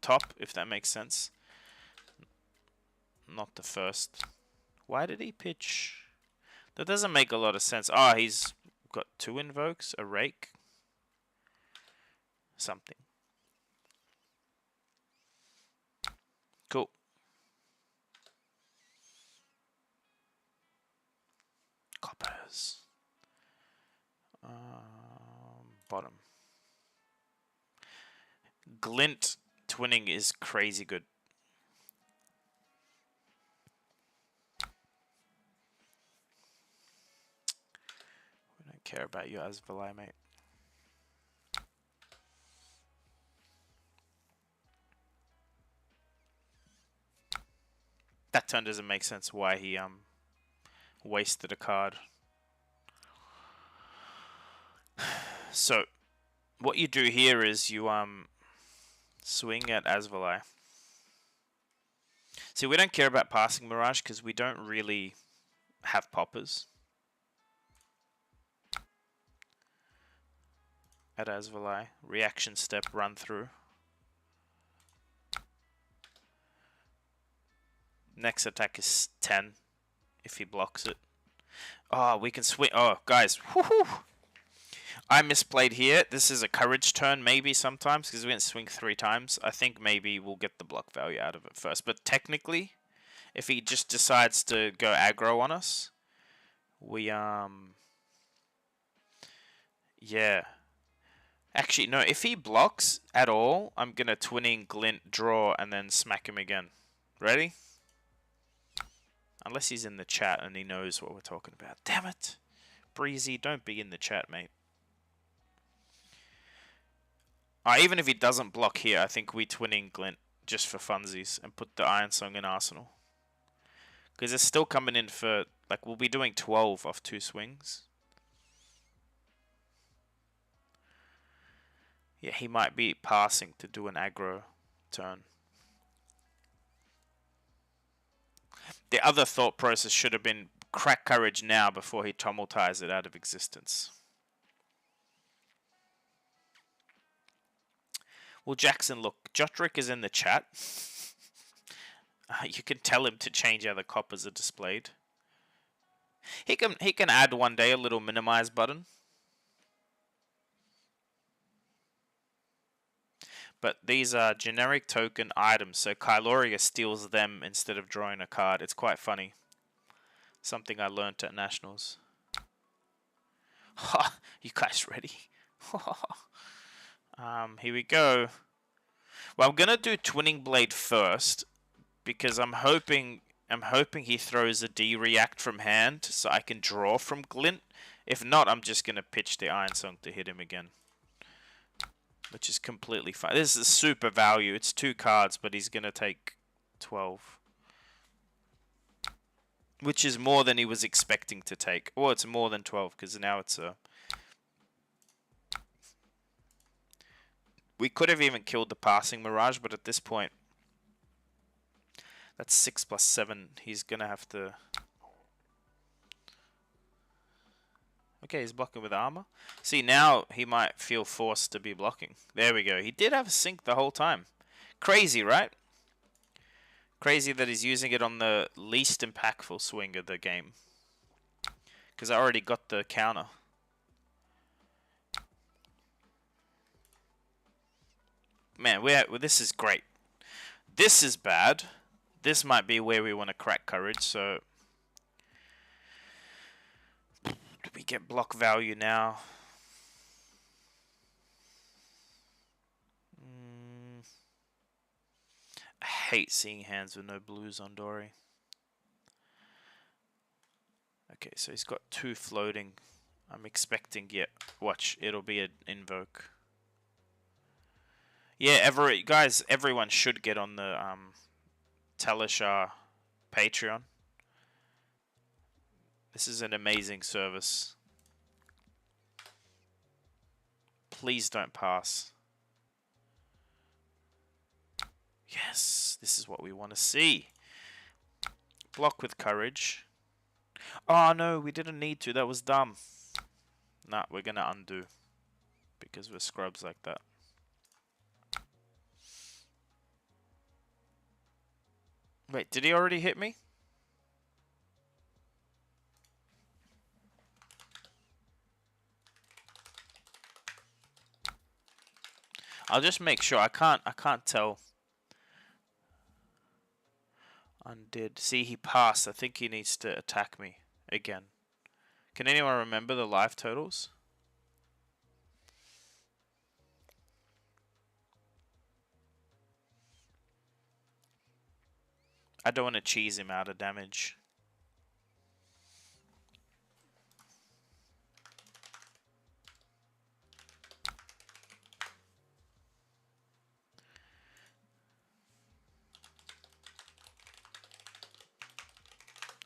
top, if that makes sense. Not the first. Why did he pitch? That doesn't make a lot of sense. Ah, he's got 2 invokes, a rake, something. Cool. Coppers. Bottom. Glint twinning is crazy good. We don't care about you as Valai, mate. That turn doesn't make sense why he wasted a card. So what you do here is you swing at Asvalai. See, we don't care about passing Mirage because we don't really have poppers. At Asvalai, reaction step, run through. Next attack is 10 if he blocks it. Oh, we can swing. Oh, guys. Woohoo! I misplayed here. This is a courage turn maybe sometimes because we didn't swing 3 times. I think maybe we'll get the block value out of it first. But technically, if he just decides to go aggro on us, we Yeah. Actually, no, if he blocks at all, I'm going to twinning, glint, draw, and then smack him again. Ready? Unless he's in the chat and he knows what we're talking about. Damn it. Breezy, don't be in the chat, mate. Even if he doesn't block here, I think we twinning glint just for funsies and put the Iron Song in Arsenal. Because it's still coming in for, like, we'll be doing 12 off 2 swings. Yeah, he might be passing to do an aggro turn. The other thought process should have been crack courage now before he tumulties it out of existence. Well, Jackson, look, Jotrick is in the chat. You can tell him to change how the coppers are displayed. He can add one day a little minimize button. But these are generic token items, so Kyloria steals them instead of drawing a card. It's quite funny. Something I learnt at Nationals. You guys ready? Here we go. Well, I'm gonna do Twinning Blade first because I'm hoping he throws a D-react from hand so I can draw from Glint. If not, I'm just gonna pitch the Iron Song to hit him again, which is completely fine. This is super value. It's 2 cards, but he's gonna take 12, which is more than he was expecting to take. Well, it's more than 12 because now it's a. We could have even killed the passing Mirage, but at this point, that's 6 + 7. He's gonna have to. Okay, he's blocking with armor. See, now he might feel forced to be blocking. There we go. He did have a sync the whole time. Crazy, right? Crazy that he's using it on the least impactful swing of the game. Because I already got the counter. Man, this is great. This is bad. This might be where we want to crack courage, so. Do we get block value now? I hate seeing hands with no blues on Dory. Okay, so he's got 2 floating. I'm expecting, yeah, watch, it'll be an invoke. Yeah, guys, everyone should get on the Talishar Patreon. This is an amazing service. Please don't pass. Yes, this is what we want to see. Block with courage. Oh no, we didn't need to. That was dumb. Nah, we're going to undo. Because we're scrubs like that. Wait, did he already hit me? I'll just make sure. I can't tell. Undid. See, he passed. I think he needs to attack me again. Can anyone remember the life totals? I don't want to cheese him out of damage.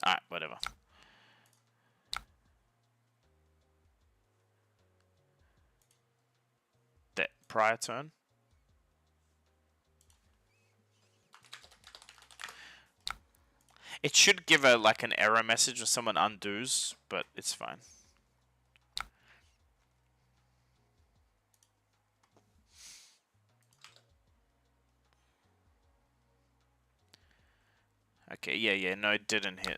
Alright, whatever. That prior turn. It should give like an error message when someone undoes, but it's fine. Okay, yeah, no, it didn't hit.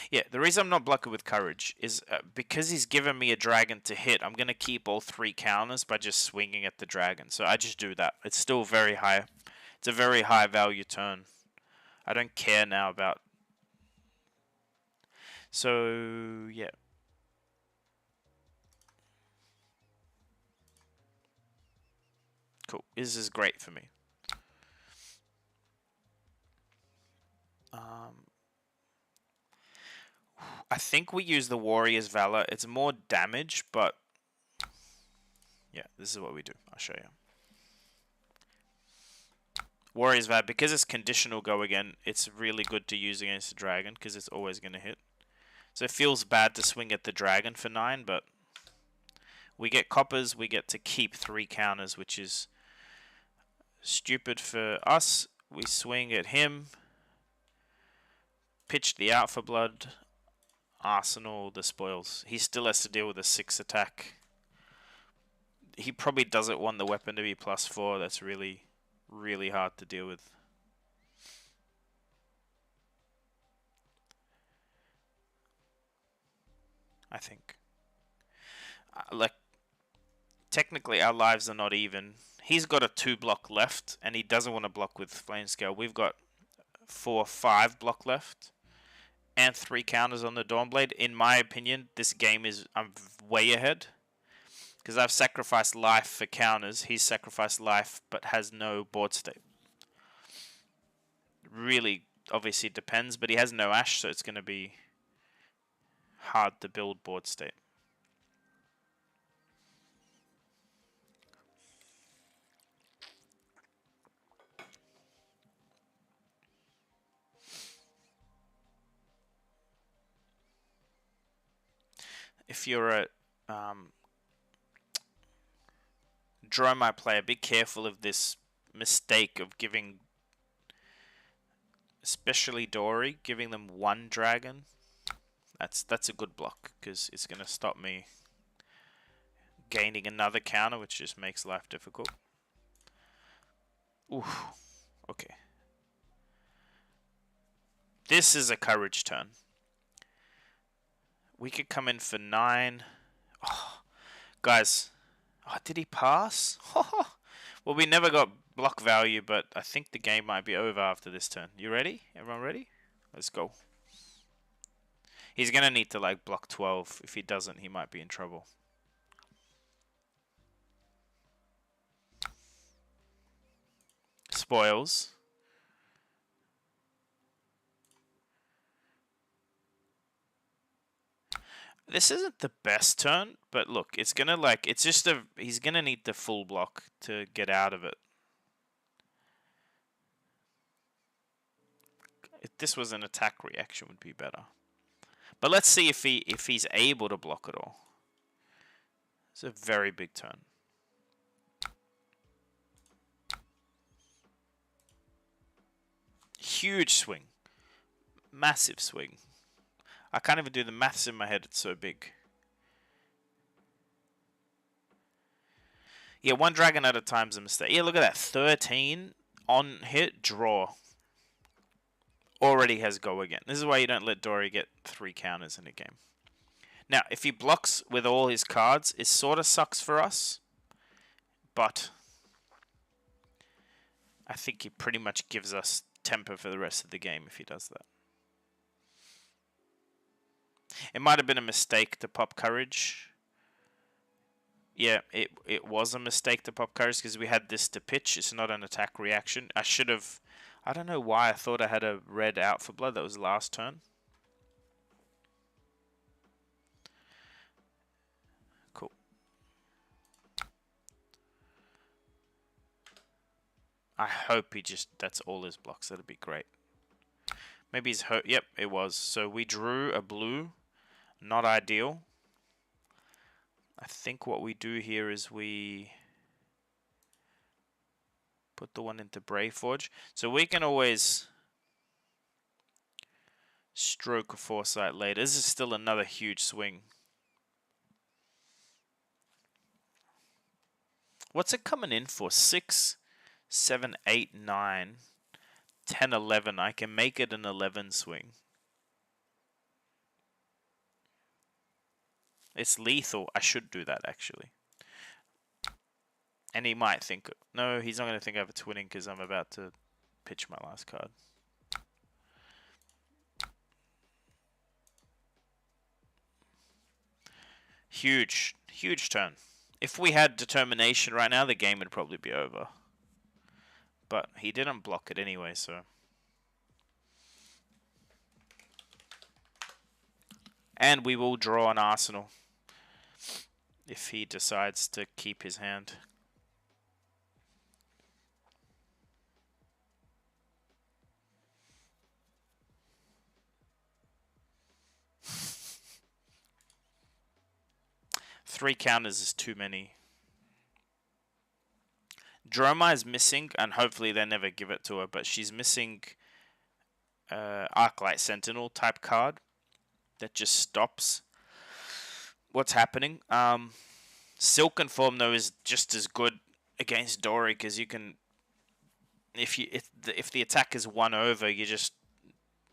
Yeah, the reason I'm not blocking with courage is because he's given me a dragon to hit, I'm going to keep all 3 counters by just swinging at the dragon. So I just do that. It's still very high. It's a very high value turn. I don't care now about. So, yeah. Cool. This is great for me. I think we use the Warrior's Valor. It's more damage, but yeah, this is what we do. I'll show you. Warrior's Valor, because it's conditional go again, it's really good to use against the dragon because it's always going to hit. So it feels bad to swing at the dragon for 9, but we get coppers, we get to keep 3 counters, which is stupid for us. We swing at him, pitch the out for blood, arsenal the spoils. He still has to deal with a 6 attack. He probably doesn't want the weapon to be +4. That's really, really hard to deal with. I think. Like, technically our lives are not even. He's got a 2 block left, and he doesn't want to block with Flame Scale. We've got 4, 5 block left, and 3 counters on the Dawnblade. In my opinion, this game is I'm way ahead. Because I've sacrificed life for counters. He's sacrificed life, but has no board state. Really, obviously depends, but he has no Ash, so it's going to be hard to build board state. If you're a Dromai player, be careful of this mistake of giving, especially Dory, giving them 1 dragon. That's a good block, because it's going to stop me gaining another counter, which just makes life difficult. Ooh, okay. This is a courage turn. We could come in for 9. Oh, guys. Oh, did he pass? Well, we never got block value, but I think the game might be over after this turn. You ready? Everyone ready? Let's go. He's going to need to like block 12. If he doesn't, he might be in trouble. Spoils. This isn't the best turn, but look, it's gonna like, it's just a, he's gonna need the full block to get out of it. If this was an attack reaction, would be better. But let's see if he's able to block it all. It's a very big turn. Huge swing. Massive swing. I can't even do the maths in my head, it's so big. Yeah, 1 dragon at a time is a mistake. Yeah, look at that. 13 on hit, draw. Already has go again. This is why you don't let Dory get 3 counters in a game. Now, if he blocks with all his cards, it sort of sucks for us. But I think he pretty much gives us temper for the rest of the game if he does that. It might have been a mistake to pop courage. Yeah, it was a mistake to pop courage because we had this to pitch. It's not an attack reaction. I should have... I don't know why I thought I had a red out for blood. That was last turn. Cool. I hope he just... That's all his blocks. That'd be great. Maybe he's... Yep, it was. So we drew a blue. Not ideal. I think what we do here is we put the one into Brayforge. So we can always stroke a foresight later. This is still another huge swing. What's it coming in for? 6, 7, 8, 9, 10, 11. I can make it an 11 swing. It's lethal. I should do that, actually. And he might think... No, he's not going to think I have a twinning because I'm about to pitch my last card. Huge, huge turn. If we had determination right now, the game would probably be over. But he didn't block it anyway, so. And we will draw an Arsenal if he decides to keep his hand. Three counters is too many. Dromai is missing, and hopefully they never give it to her, but she's missing Arclight Sentinel type card that just stops what's happening. Silken Form, though, is just as good against Dory, because you can... If the attack is 1 over, you just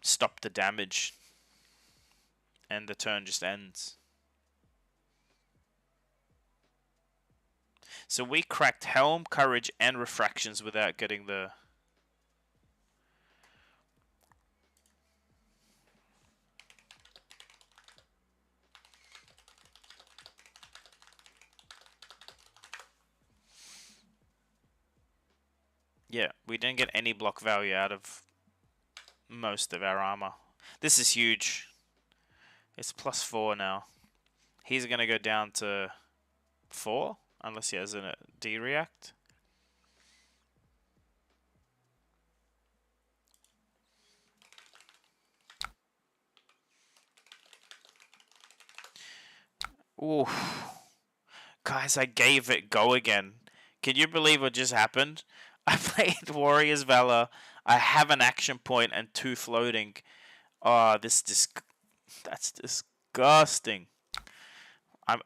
stop the damage, and the turn just ends. So we cracked Helm, Courage, and Refractions without getting the... Yeah, we didn't get any block value out of most of our armor. This is huge. It's +4 now. He's going to go down to 4, unless he has a D-react. Ooh. Guys, I gave it go again. Can you believe what just happened? I played Warrior's Valor. I have an action point and 2 floating. Oh, that's disgusting.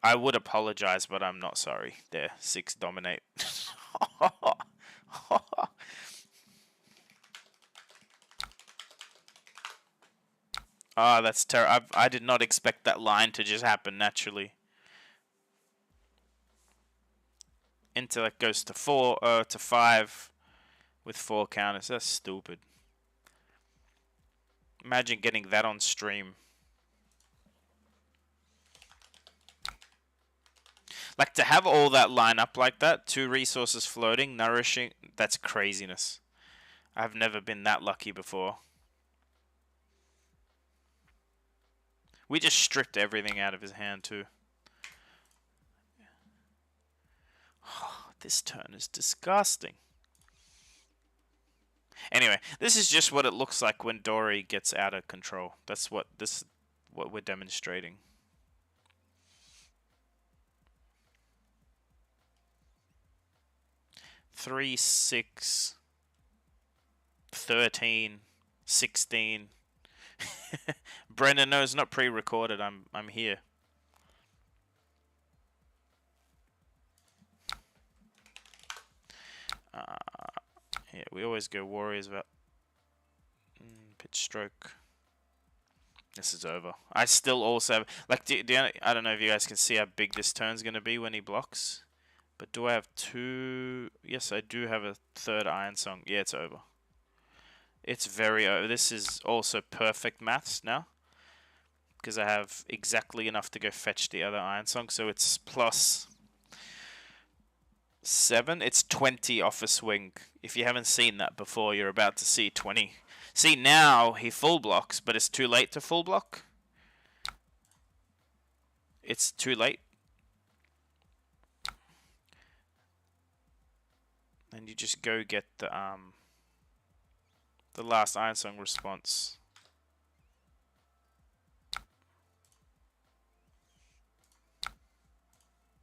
I would apologize, but I'm not sorry. There, 6 dominate. Oh, that's terrible. I did not expect that line to just happen naturally. Intellect goes to 5 with 4 counters. That's stupid. Imagine getting that on stream. Like, to have all that line up like that, 2 resources floating, nourishing, that's craziness. I've never been that lucky before. We just stripped everything out of his hand too. Oh, this turn is disgusting. Anyway, this is just what it looks like when Dory gets out of control. That's what we're demonstrating. Three, 6, 13, 16. Brendan, no, it's not pre-recorded. I'm here. Yeah, we always go Warriors about pitch stroke. This is over. I still also have, like, I don't know if you guys can see how big this turn's going to be when he blocks. But do I have 2? Yes, I do have a 3rd Iron Song. Yeah, it's over. It's very over. This is also perfect maths now, because I have exactly enough to go fetch the other Iron Song. So it's +7. It's 20 off a swing. If you haven't seen that before, you're about to see 20. See, now he full blocks, but it's too late to full block. It's too late. And you just go get the last Iron Song response.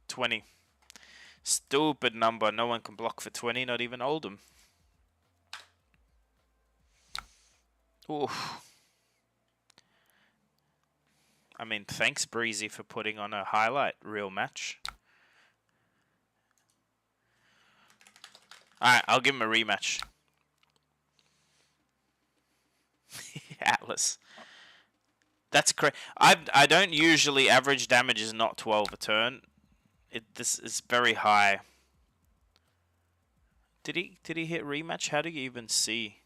$20. Stupid number. No one can block for 20, not even Oldham. Oof. I mean, thanks, Breezy, for putting on a highlight reel match. Alright, I'll give him a rematch. Atlas. That's correct. I don't usually average damage is not 12 a turn. This is very high. Did he hit rematch? How do you even see?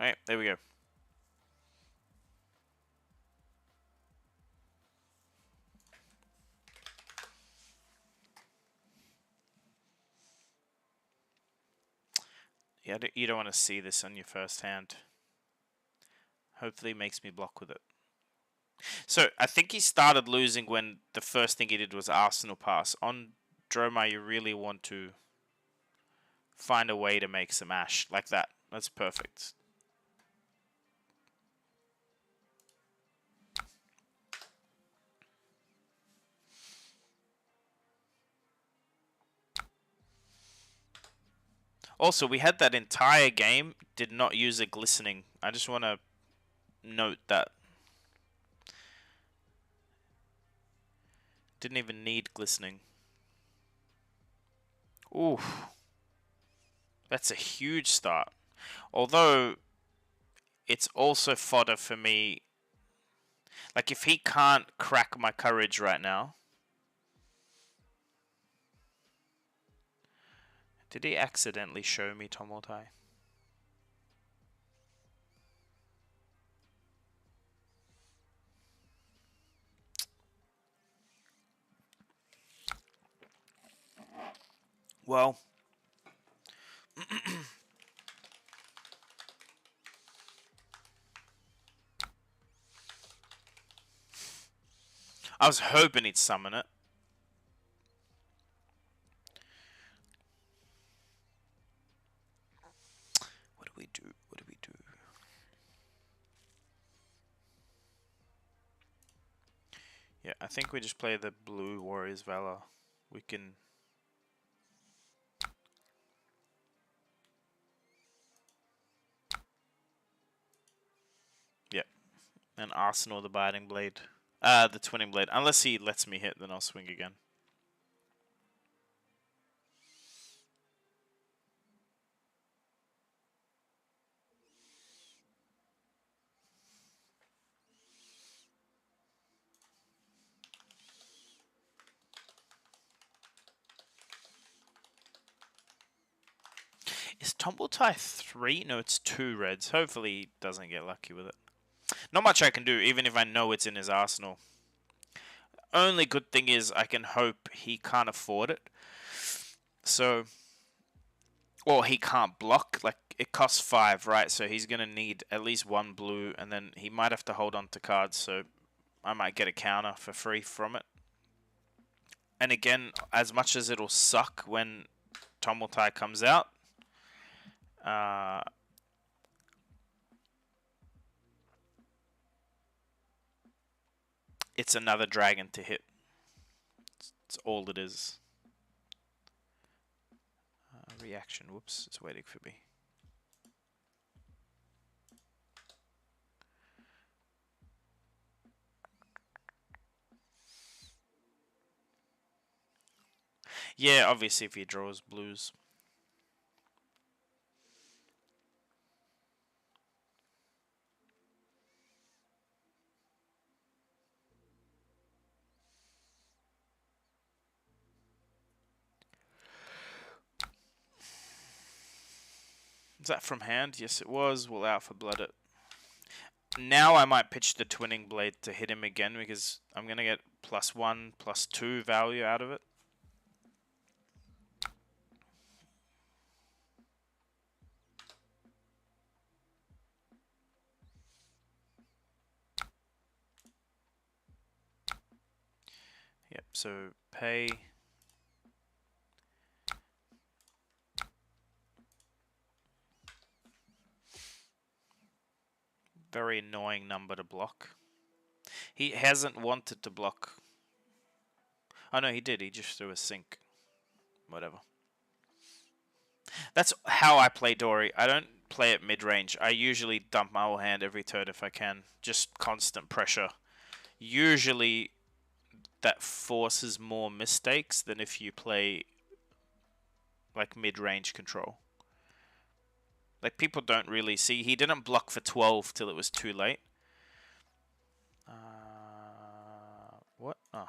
Alright, there we go. Yeah, you don't want to see this on your first hand. Hopefully it makes me block with it. So, I think he started losing when the first thing he did was Arsenal pass. On Dromai, you really want to find a way to make some ash like that. That's perfect. Also, we had that entire game, did not use a glistening. I just want to note that. Didn't even need glistening. Ooh. That's a huge start. Although, it's also fodder for me. Like, if he can't crack my courage right now. Did he accidentally show me Tomultai? Well, I was hoping he'd summon it. What do we do? What do we do? Yeah, I think we just play the blue Warriors Valor. We can... Yeah. And Arsenal the Biting Blade. The Twinning Blade. Unless he lets me hit, then I'll swing again. Is Tomultai 3? No, it's 2 reds. Hopefully he doesn't get lucky with it. Not much I can do, even if I know it's in his arsenal. Only good thing is I can hope he can't afford it. So... Or he can't block. Like, it costs 5, right? So he's going to need at least 1 blue, and then he might have to hold on to cards, so I might get a counter for free from it. And again, as much as it'll suck when Tomultai comes out, it's another dragon to hit. It's all it is. Reaction. Whoops, it's waiting for me. Yeah, obviously if he draws blues. Is that from hand? Yes, it was. We'll out for blood it. Now I might pitch the Twinning Blade to hit him again because I'm going to get +1, +2 value out of it. Yep, so pay. Very annoying number to block. He hasn't wanted to block. Oh no, he did. He just threw a sink. Whatever. That's how I play Dory. I don't play it mid-range. I usually dump my whole hand every turn if I can. Just constant pressure. Usually that forces more mistakes than if you play like mid-range control. Like, people don't really see. He didn't block for 12 till it was too late. What? Oh.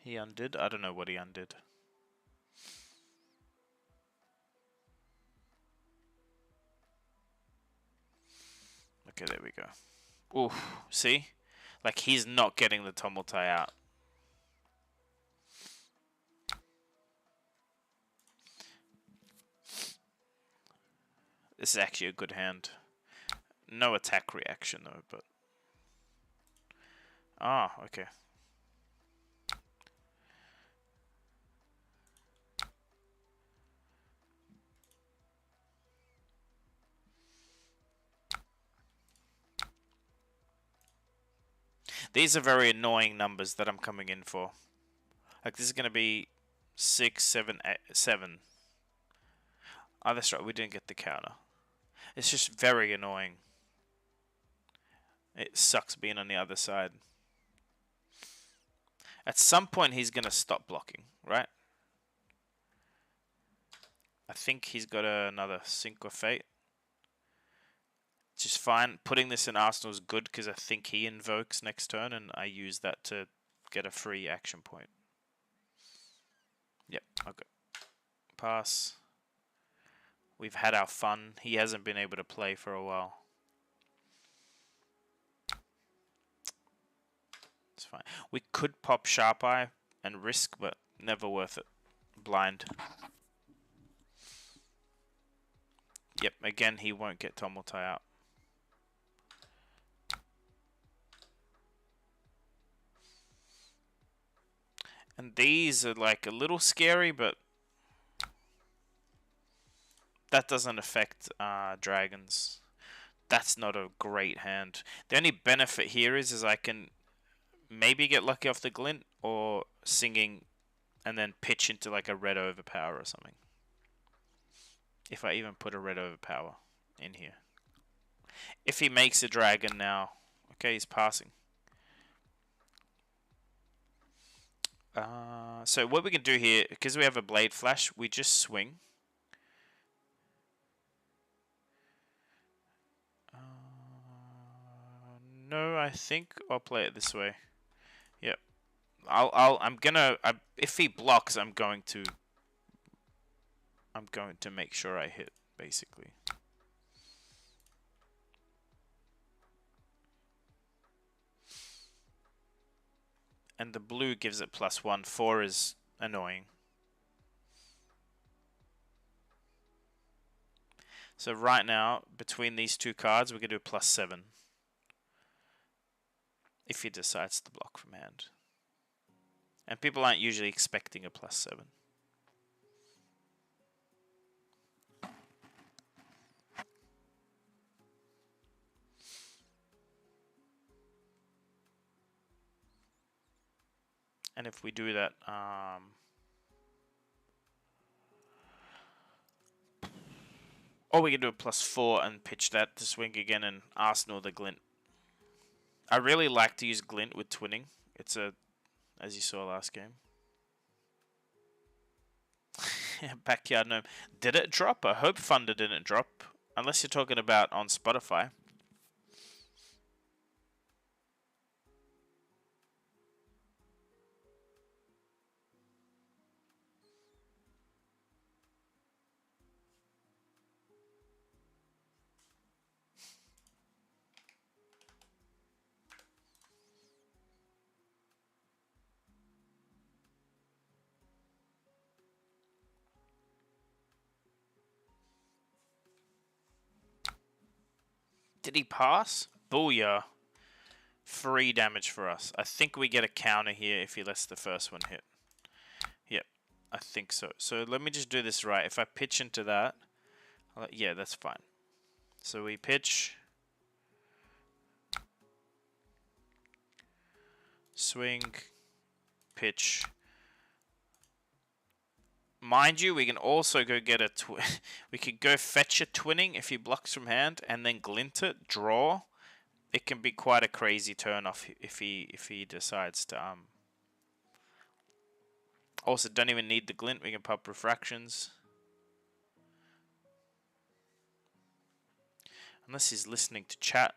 He undid? I don't know what he undid. Okay, there we go. Ooh, see? Like, he's not getting the Tomotai out. This is actually a good hand. No attack reaction, though, but... Ah, okay. These are very annoying numbers that I'm coming in for. Like, this is going to be 6, 7, 8, 7. Oh, that's right, we didn't get the counter. It's just very annoying. It sucks being on the other side. At some point, he's going to stop blocking, right? I think he's got another Sync or Fate. Which is fine. Putting this in Arsenal is good because I think he invokes next turn, and I use that to get a free action point. Yep, okay. Pass. We've had our fun. He hasn't been able to play for a while. It's fine. We could pop Sharp Eye and risk, but never worth it. Blind. Yep, again, he won't get Tomotai out. And these are like a little scary, but that doesn't affect dragons. That's not a great hand. The only benefit here is I can maybe get lucky off the glint or singing and then pitch into like a red overpower or something. If I even put a red overpower in here. If he makes a dragon now. Okay, he's passing. So what we can do here, because we have a blade flash, we just swing. No, I think I'll play it this way. Yep. If he blocks, I'm going to make sure I hit, basically. And the blue gives it +1. 4 is annoying. So right now, between these two cards, we're going to do +7. If he decides to block from hand. And people aren't usually expecting a +7. And if we do that, or we can do a +4 and pitch that to swing again and Arsenal the glint. I really like to use glint with twinning. It's as you saw last game. Backyard gnome. Did it drop? I hope Thunder didn't drop. Unless you're talking about on Spotify. Did he pass? Booyah. 3 damage for us. I think we get a counter here if he lets the first one hit. Yep, I think so. So let me just do this right. If I pitch into that, yeah, that's fine. So we pitch. Swing. Pitch. Mind you, we can also go get a we could go fetch a twinning if he blocks from hand and then glint it, draw. It can be quite a crazy turn off if he decides to Also, don't even need the glint. We can pop refractions. Unless he's listening to chat.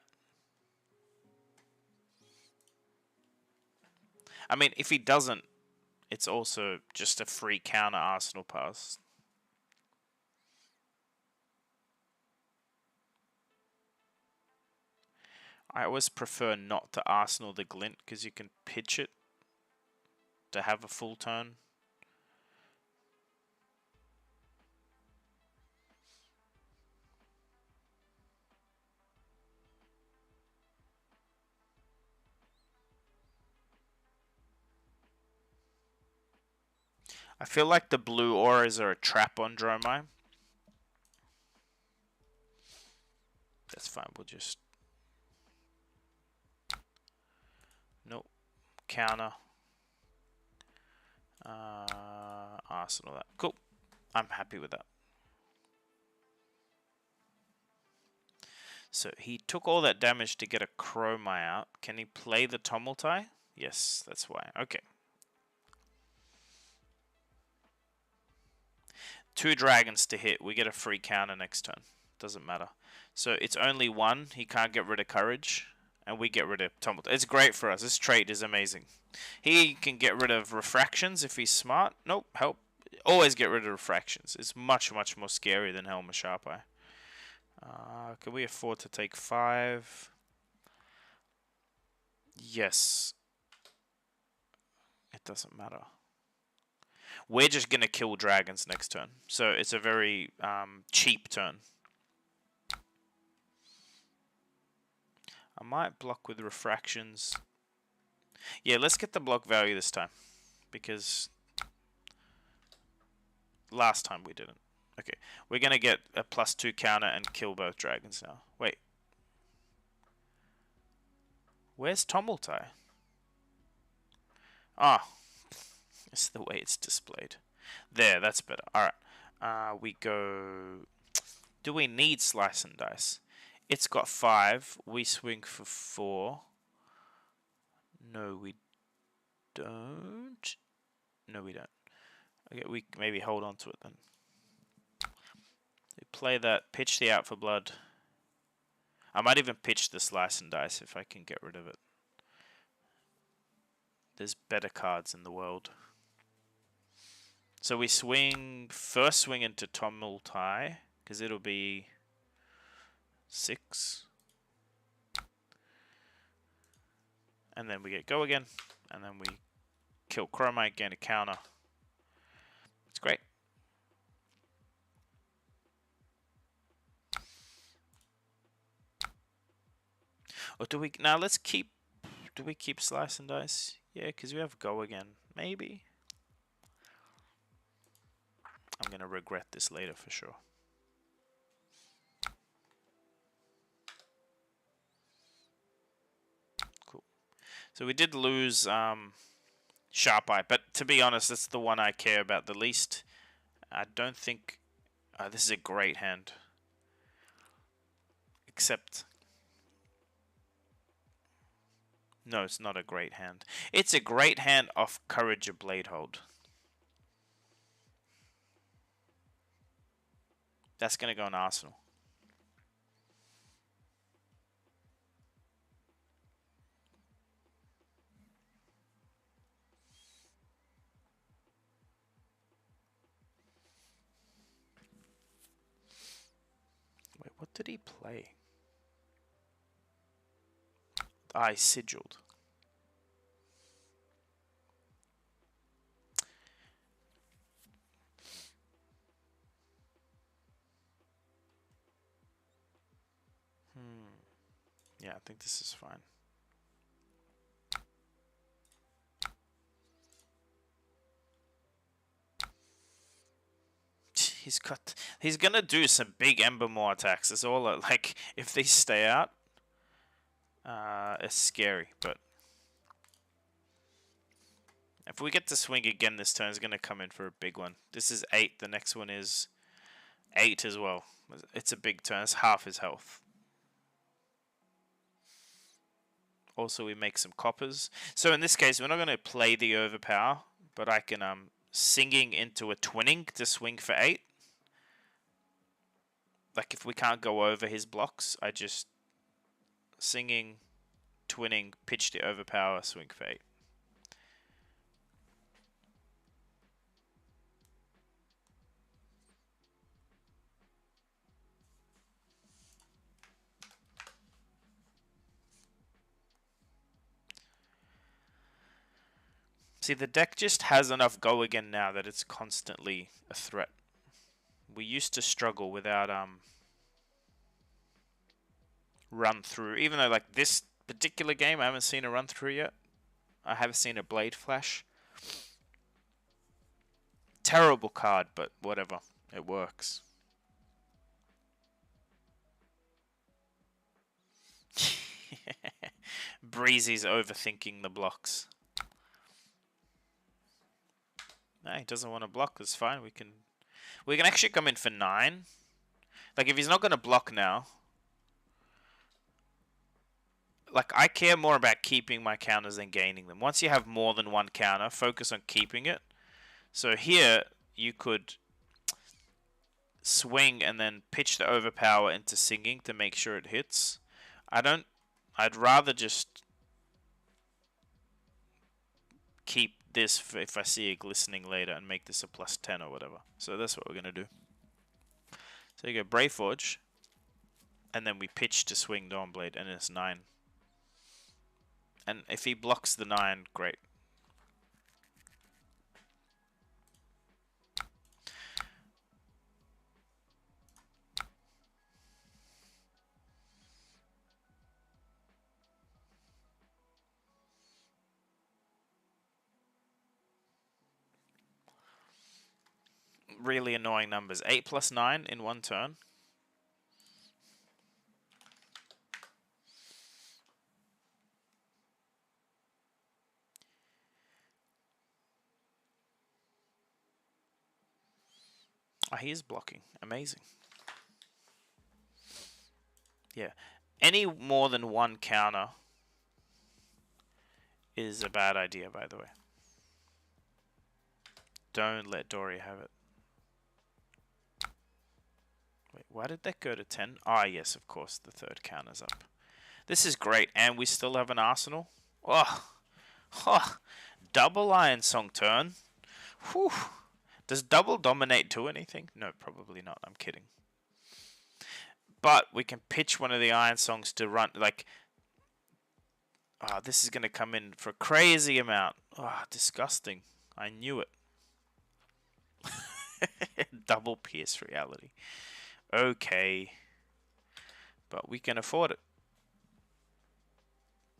I mean, if he doesn't, it's also just a free counter Arsenal pass. I always prefer not to Arsenal the Glint because you can pitch it to have a full turn. I feel like the blue auras are a trap on Dromai. That's fine, we'll just... Nope. Counter. Arsenal that. Cool. I'm happy with that. So he took all that damage to get a Dromai out. Can he play the Tumultai? Yes, that's why. Okay. 2 dragons to hit. We get a free counter next turn. Doesn't matter. So it's only 1. He can't get rid of Courage. And we get rid of Tumultai. It's great for us. This trait is amazing. He can get rid of Refractions if he's smart. Nope. Help. Always get rid of Refractions. It's much, much more scary than Helm of Sharp Eye. Can we afford to take 5? Yes. It doesn't matter. We're just going to kill dragons next turn. So it's a very cheap turn. I might block with Refractions. Yeah, let's get the block value this time. Because last time we didn't. Okay, we're going to get a +2 counter and kill both dragons now. Wait. Where's Tumultai? Ah. It's the way it's displayed. There, that's better. Alright. We go... Do we need Slice and Dice? It's got 5. We swing for 4. No, we don't. No, we don't. Okay, we maybe hold on to it then. We play that, pitch the Out for Blood. I might even pitch the Slice and Dice if I can get rid of it. There's better cards in the world. So we swing, first swing into Tumultai, because it'll be 6. And then we get go again, and then we kill Dromai, gain a counter. It's great. Or do we, now let's keep, do we keep Slice and Dice? Yeah, because we have go again, maybe. I'm going to regret this later for sure. Cool. So we did lose Sharp Eye, but to be honest, that's the one I care about the least. I don't think... this is a great hand. Except... No, it's not a great hand. It's a great hand off Courage of Bladehold. That's going to go in Arsenal. Wait, what did he play? I sigilled. Yeah, I think this is fine. He's gonna do some big Embermore attacks. It's all like if they stay out, it's scary. But if we get to swing again this turn, it's gonna come in for a big one. This is 8. The next one is 8 as well. It's a big turn. It's half his health. Also, we make some coppers. So in this case, we're not gonna play the overpower, but I can singing into a twinning to swing for 8. Like if we can't go over his blocks, I just singing, twinning, pitch the overpower, swing for 8. See, the deck just has enough go again now that it's constantly a threat. We used to struggle without run through, even though like this particular game I haven't seen a run through yet. I have seen a blade flash. Terrible card, but whatever, it works. Breezy's overthinking the blocks. No, he doesn't want to block. That's fine. We can actually come in for 9. Like if he's not going to block now, like I care more about keeping my counters than gaining them. Once you have more than one counter, focus on keeping it. So here you could swing and then pitch the overpower into singing to make sure it hits. I'd rather just keep this if I see a glistening later and make this a +10 or whatever. So that's what we're going to do. So you go Brave Forge, and then we pitch to swing Dawnblade, and it's 9. And if he blocks the 9, great. Really annoying numbers. 8 + 9 in one turn. Oh, he is blocking. Amazing. Yeah. Any more than one counter is a bad idea, by the way. Don't let Dory have it. Wait, why did that go to 10? Ah, yes, of course, the third counter's up. This is great, and we still have an arsenal. Oh, oh, double Iron Song turn. Whew. Does double dominate do anything? No, probably not. I'm kidding. But we can pitch one of the Iron Songs to run, like... Oh, this is going to come in for a crazy amount. Oh, disgusting. I knew it. Double Pierce Reality. Okay. But we can afford it.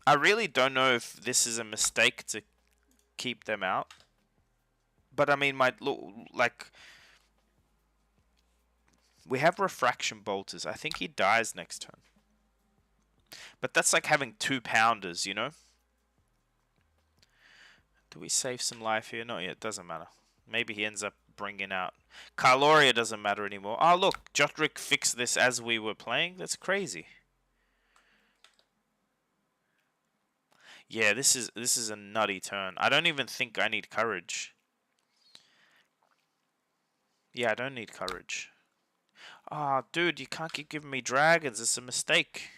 I really don't know if this is a mistake to keep them out. But I mean, like... We have Refraction Bolters. I think he dies next turn. But that's like having 2 pounders, you know? Do we save some life here? No, yeah, it doesn't matter. Maybe he ends up bringing out... Carloria doesn't matter anymore. Oh, look. Jotrick fixed this as we were playing. That's crazy. Yeah, this is a nutty turn. I don't even think I need courage. Yeah, I don't need courage. Ah, oh, dude, you can't keep giving me dragons. It's a mistake.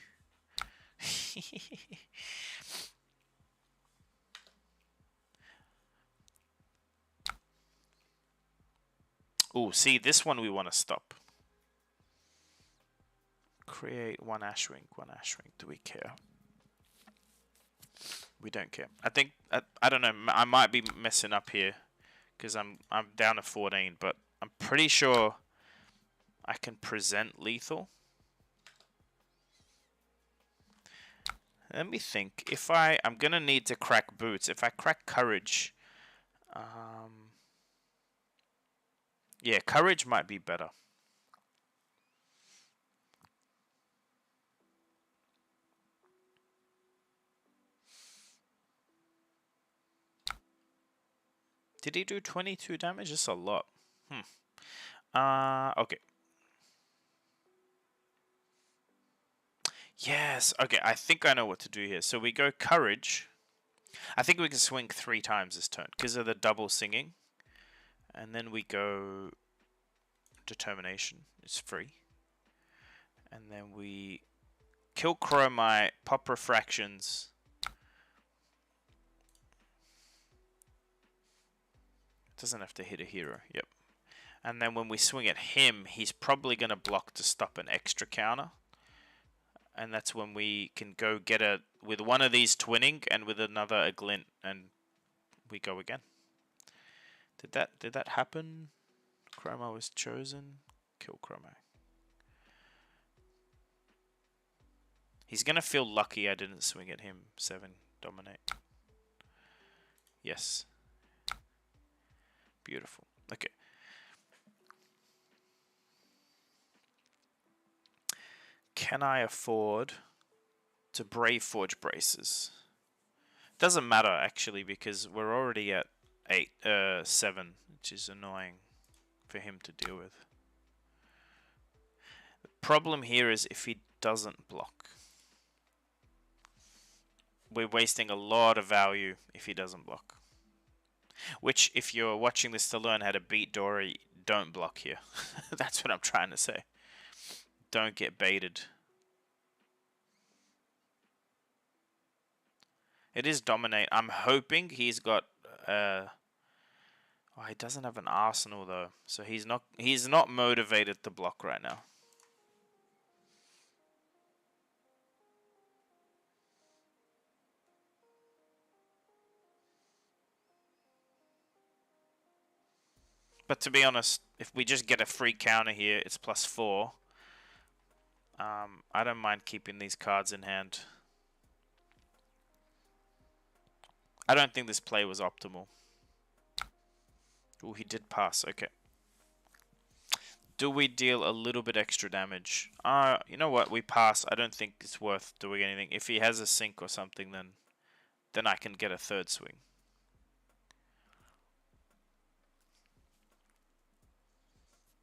Oh, see, this one we want to stop. Create 1 Ashwing, 1 Ashwing. Do we care? We don't care. I think, I don't know, I might be messing up here. Because I'm down to 14, but I'm pretty sure I can present lethal. Let me think. If I'm going to need to crack boots. If I crack courage... yeah, courage might be better. Did he do 22 damage? That's a lot. Okay. Yes. Okay, I think I know what to do here. So we go courage. I think we can swing 3 times this turn because of the double singing. And then we go determination. It's free. And then we kill Chromite, pop refractions. Doesn't have to hit a hero. Yep. And then when we swing at him, he's probably going to block to stop an extra counter. And that's when we can go get with one of these twinning and with another a glint and we go again. Did that happen? Chroma was chosen. Kill Chroma. He's gonna feel lucky I didn't swing at him. 7, dominate. Yes. Beautiful. Okay. Can I afford to Brave Forge Braces? Doesn't matter actually because we're already at 7, which is annoying for him to deal with. The problem here is if he doesn't block. We're wasting a lot of value if he doesn't block. Which, if you're watching this to learn how to beat Dory, don't block here. That's what I'm trying to say. Don't get baited. It is dominate. I'm hoping he's got... oh, he doesn't have an arsenal though, so he's not motivated to block right now. But to be honest, if we just get a free counter here, it's +4. I don't mind keeping these cards in hand. I don't think this play was optimal. Oh, he did pass. Okay. Do we deal a little bit extra damage? You know what? We pass. I don't think it's worth doing anything. If he has a sink or something, then I can get a third swing.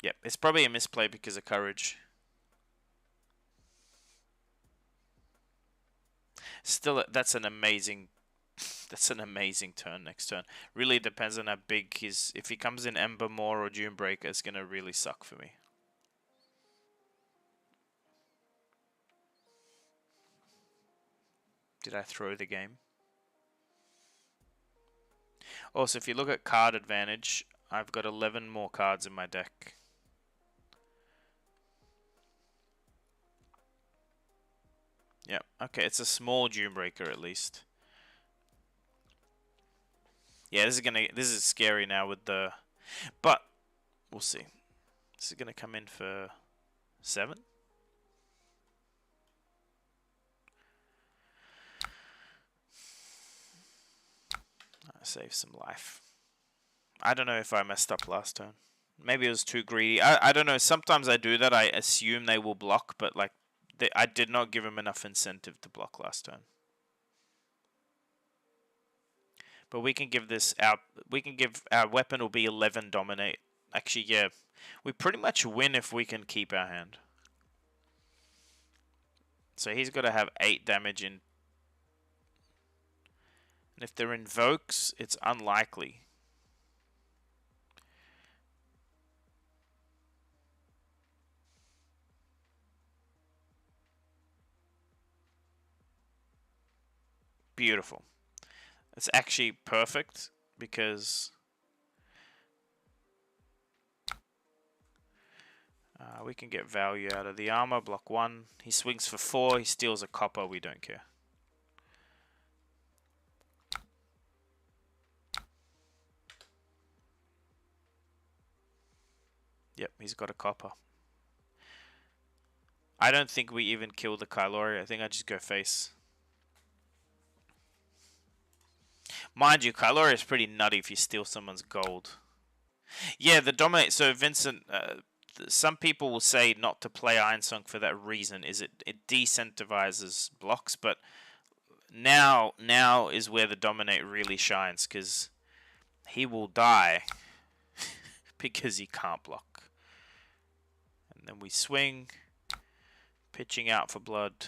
Yep, it's probably a misplay because of courage. Still, that's an amazing turn next turn. Really depends on how big his... If he comes in Ember more or Dune Breaker, it's going to really suck for me. Did I throw the game? Also, if you look at card advantage, I've got 11 more cards in my deck. Yep, okay, it's a small Dune Breaker at least. Yeah, this is scary now with the... But, we'll see. This is gonna come in for 7. Save some life. I don't know if I messed up last turn. Maybe it was too greedy. I don't know. Sometimes I do that. I assume they will block, but like I did not give him enough incentive to block last turn. But we can give this our... We can give... Our weapon will be 11 dominate. Actually, yeah. We pretty much win if we can keep our hand. So he's got to have 8 damage in... And if they're invokes, it's unlikely. Beautiful. It's actually perfect because... we can get value out of the armor. Block 1. He swings for 4. He steals a copper. We don't care. Yep, he's got a copper. I don't think we even kill the Kylori. I think I just go face. Mind you, Kylori is pretty nutty if you steal someone's gold. Yeah, the dominate... So, Vincent... some people will say not to play Ironsong for that reason. Is it decentivizes blocks, but now is where the dominate really shines because he will die because he can't block. And then we swing, pitching out for blood.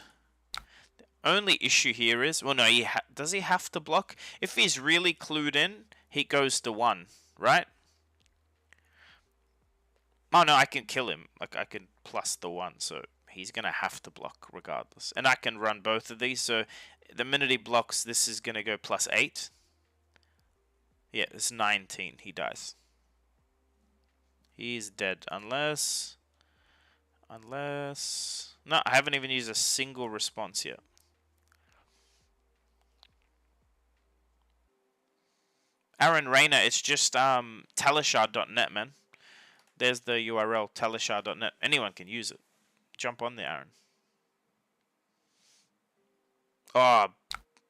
The only issue here is, well, no, does he have to block? If he's really clued in, he goes to 1, right? Oh no, I can kill him. Like I can plus the 1, so he's gonna have to block regardless. And I can run both of these, so the minute he blocks, this is gonna go +8. Yeah, it's 19. He dies. He's dead unless... No, I haven't even used a single response yet. Aaron Rayner, it's just talishar.net, man. There's the URL, talishar.net. Anyone can use it. Jump on there, Aaron. Oh,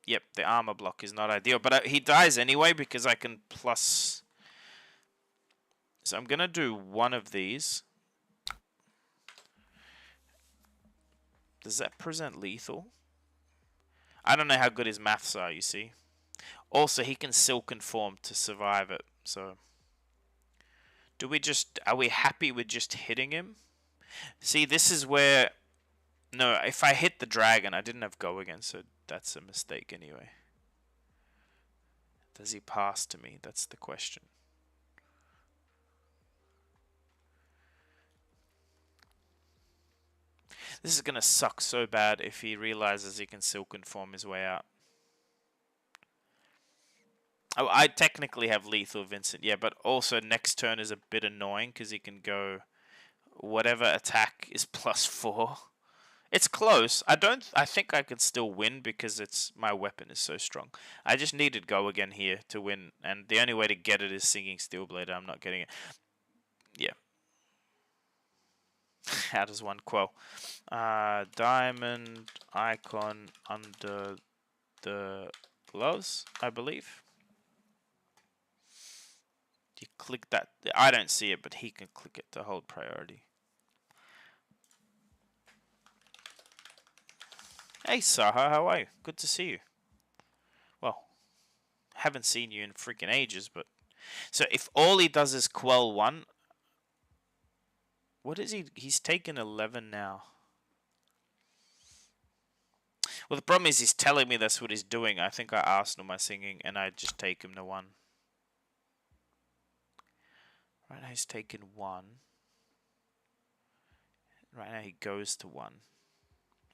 yep, the armor block is not ideal. But he dies anyway because I can plus... So I'm going to do one of these. Does that present lethal? I don't know how good his maths are, you see. Also, he can silken form to survive it, so... Do we just... Are we happy with just hitting him? See, this is where... No, if I hit the dragon, I didn't have go again, so that's a mistake anyway. Does he pass to me? That's the question. This is going to suck so bad if he realizes he can silken form his way out. Oh, I technically have lethal Vincent, yeah, but also next turn is a bit annoying because he can go whatever attack is +4. It's close. I think I can still win because my weapon is so strong. I just needed go again here to win, and the only way to get it is singing Steelblade. I'm not getting it. Yeah. How does one quell? Diamond icon under the gloves, I believe. You click that. I don't see it, but he can click it to hold priority. Hey, Saha, how are you? Good to see you. Well, haven't seen you in freaking ages, but... So if all he does is quell one... What is he? He's taken 11 now. Well, the problem is he's telling me that's what he's doing. I think I Arsenal my singing, and I just take him to 1. Right now he's taken 1. Right now he goes to 1.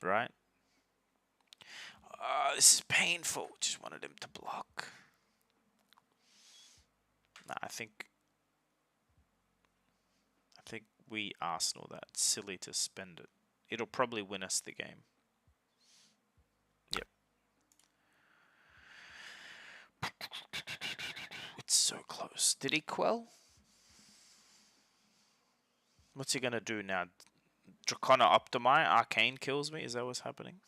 Right? This is painful. Just wanted him to block. Nah, I think we Arsenal that. It's silly to spend it. It'll probably win us the game. Yep. It's so close. Did he quell? What's he gonna do now? Dracona Optimi? Arcane kills me? Is that what's happening?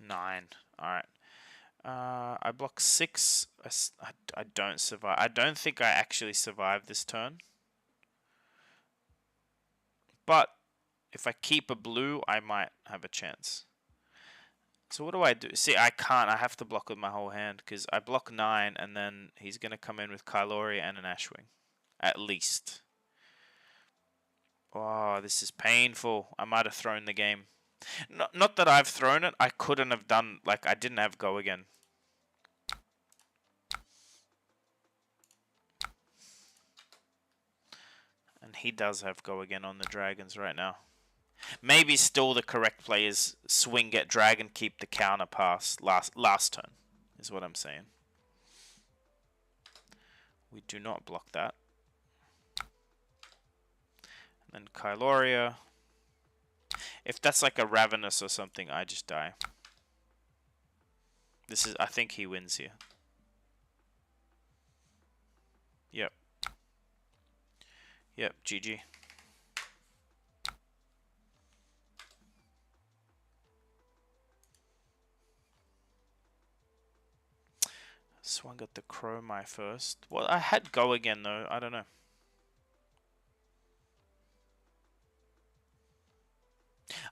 Nine. Alright. I block 6. I don't survive. I don't think I actually survive this turn. But if I keep a blue, I might have a chance. So what do I do? See, I can't. I have to block with my whole hand because I block 9 and then he's going to come in with Kylori and an Ashwing. At least. Oh, this is painful. I might have thrown the game. Not that I've thrown it. I couldn't have done... Like, I didn't have go again. And he does have go again on the dragons right now. Maybe still the correct play is swing, get dragon, keep the counter pass last turn, is what I'm saying. We do not block that. And then Kyloria. If that's like a Ravenous or something, I just die. This is, I think he wins here. Yep. Yep, GG. Swung at the Dromai first. Well, I had go again though. I don't know.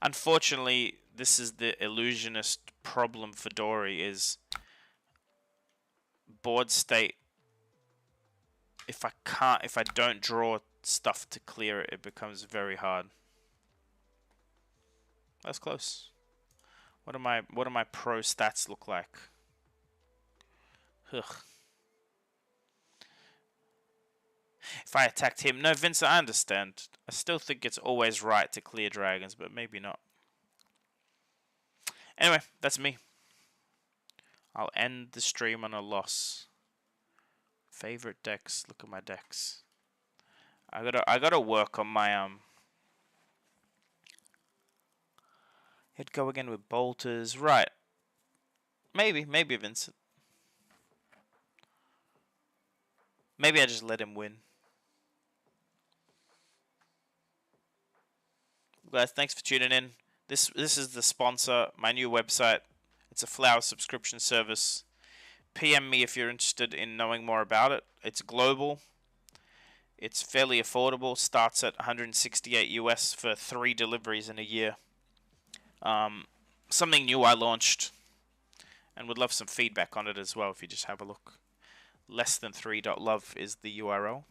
Unfortunately, this is the illusionist problem for Dory is board state. If I don't draw stuff to clear it, it becomes very hard. That's close. What do my pro stats look like? Ugh. If I attacked him, no, Vincent, I understand. I still think it's always right to clear dragons, but maybe not. Anyway, that's me. I'll end the stream on a loss. Favorite decks. Look at my decks. I gotta work on my He'd go again with bolters. Right. Maybe Vincent. Maybe I just let him win. Guys, thanks for tuning in. This is the sponsor, my new website. It's a flower subscription service. PM me if you're interested in knowing more about it. It's global. It's fairly affordable. Starts at 168 US for 3 deliveries in a year. Something new I launched, and would love some feedback on it as well if you just have a look. Less-than-3.love is the URL.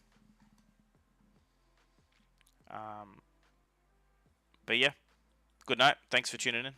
But yeah, good night. Thanks for tuning in.